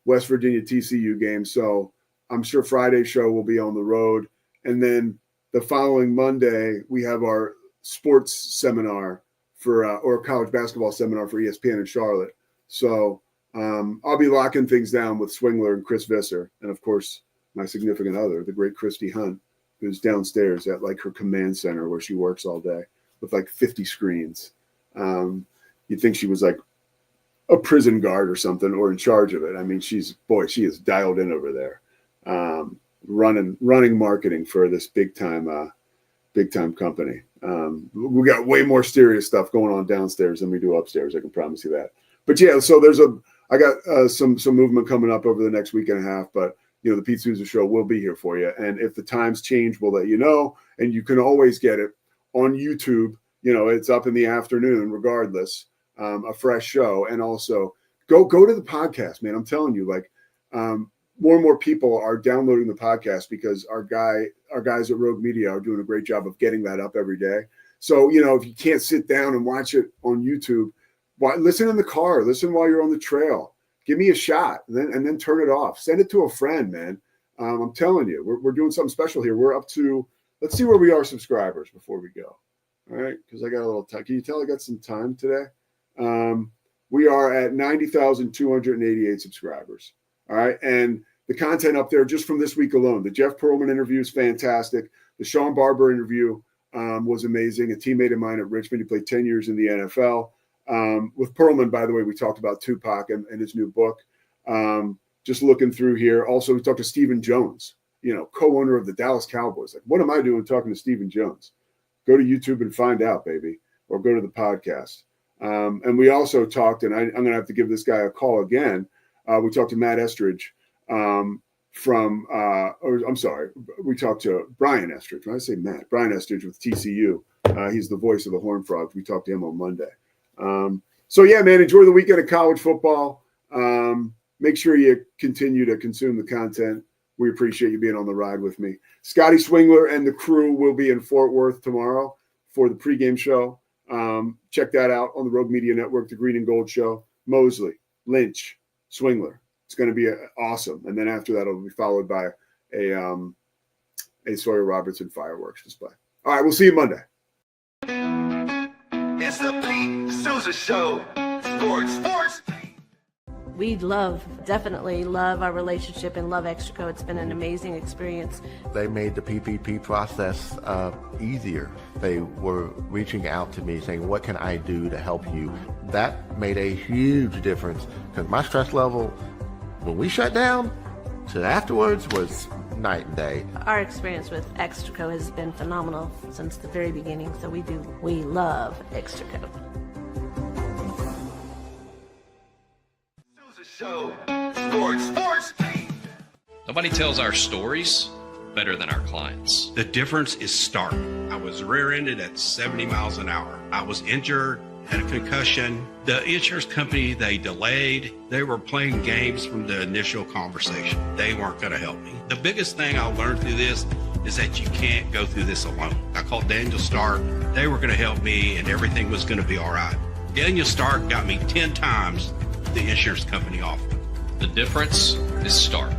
West Virginia TCU game. So I'm sure Friday's show will be on the road. And then the following Monday, we have our sports seminar or college basketball seminar for ESPN in Charlotte. So I'll be locking things down with Swingler and Chris Visser. And of course, my significant other, the great Christy Hunt, who's downstairs at like her command center where she works all day with like 50 screens. You'd think she was like a prison guard or something, or in charge of it. I mean, she is dialed in over there, running marketing for this big time company. We got way more serious stuff going on downstairs than we do upstairs. I can promise you that. But yeah, so I got some movement coming up over the next week and a half. But the Pete Sousa Show will be here for you. And if the times change, we'll let you know. And you can always get it on YouTube. It's up in the afternoon, regardless. A fresh show. And also go to the podcast, man. I'm telling you, like, more and more people are downloading the podcast because our guys at Rogue Media are doing a great job of getting that up every day. So, if you can't sit down and watch it on YouTube, listen in the car, listen while you're on the trail, give me a shot and then turn it off. Send it to a friend, man. I'm telling you, we're doing something special here. We're up to, let's see where we are subscribers before we go. All right. Cause I got a little time. Can you tell I got some time today? We are at 90,288 subscribers. All right. And the content up there just from this week alone, the Jeff Pearlman interview is fantastic. The Sean Barber interview was amazing. A teammate of mine at Richmond, he played 10 years in the NFL. With Pearlman, by the way, we talked about Tupac and his new book. Just looking through here. Also, we talked to Stephen Jones, co-owner of the Dallas Cowboys. Like, what am I doing talking to Stephen Jones? Go to YouTube and find out, baby, or go to the podcast. And we also talked, and I'm going to have to give this guy a call again. We talked to Matt Estridge we talked to Brian Estridge. When I say Matt, Brian Estridge with TCU. He's the voice of the Horned Frogs. We talked to him on Monday. So yeah, man, enjoy the weekend of college football. Make sure you continue to consume the content. We appreciate you being on the ride with me. Scotty Swingler and the crew will be in Fort Worth tomorrow for the pregame show. Check that out on the Rogue Media Network, the Green and Gold Show. Mosley, Lynch, Swingler. It's going to be awesome. And then after that, it'll be followed by a Sawyer Robertson fireworks display. All right, we'll see you Monday. It's the Pete Sousa Show. Sports. We definitely love our relationship and love Extraco. It's been an amazing experience. They made the PPP process easier. They were reaching out to me saying, what can I do to help you? That made a huge difference because my stress level, when we shut down, to afterwards was night and day. Our experience with Extraco has been phenomenal since the very beginning, so we love Extraco. Sousa Show. Sports. Nobody tells our stories better than our clients. The difference is stark. I was rear-ended at 70 miles an hour. I was injured, had a concussion. The insurance company, they delayed. They were playing games from the initial conversation. They weren't going to help me. The biggest thing I learned through this is that you can't go through this alone. I called Daniel Stark. They were going to help me and everything was going to be all right. Daniel Stark got me 10 times the insurance company offered. The difference is stark.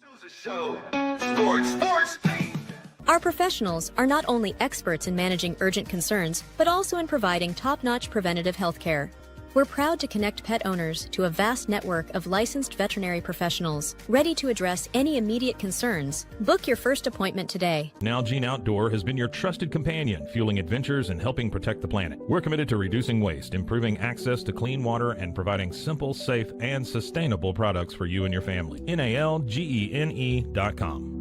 Sousa Show. Sports. Our professionals are not only experts in managing urgent concerns, but also in providing top-notch preventative health care. We're proud to connect pet owners to a vast network of licensed veterinary professionals, ready to address any immediate concerns. Book your first appointment today. Nalgene Outdoor has been your trusted companion, fueling adventures and helping protect the planet. We're committed to reducing waste, improving access to clean water, and providing simple, safe, and sustainable products for you and your family. NALGENE.com.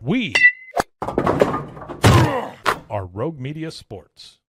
We are Rogue Media Sports.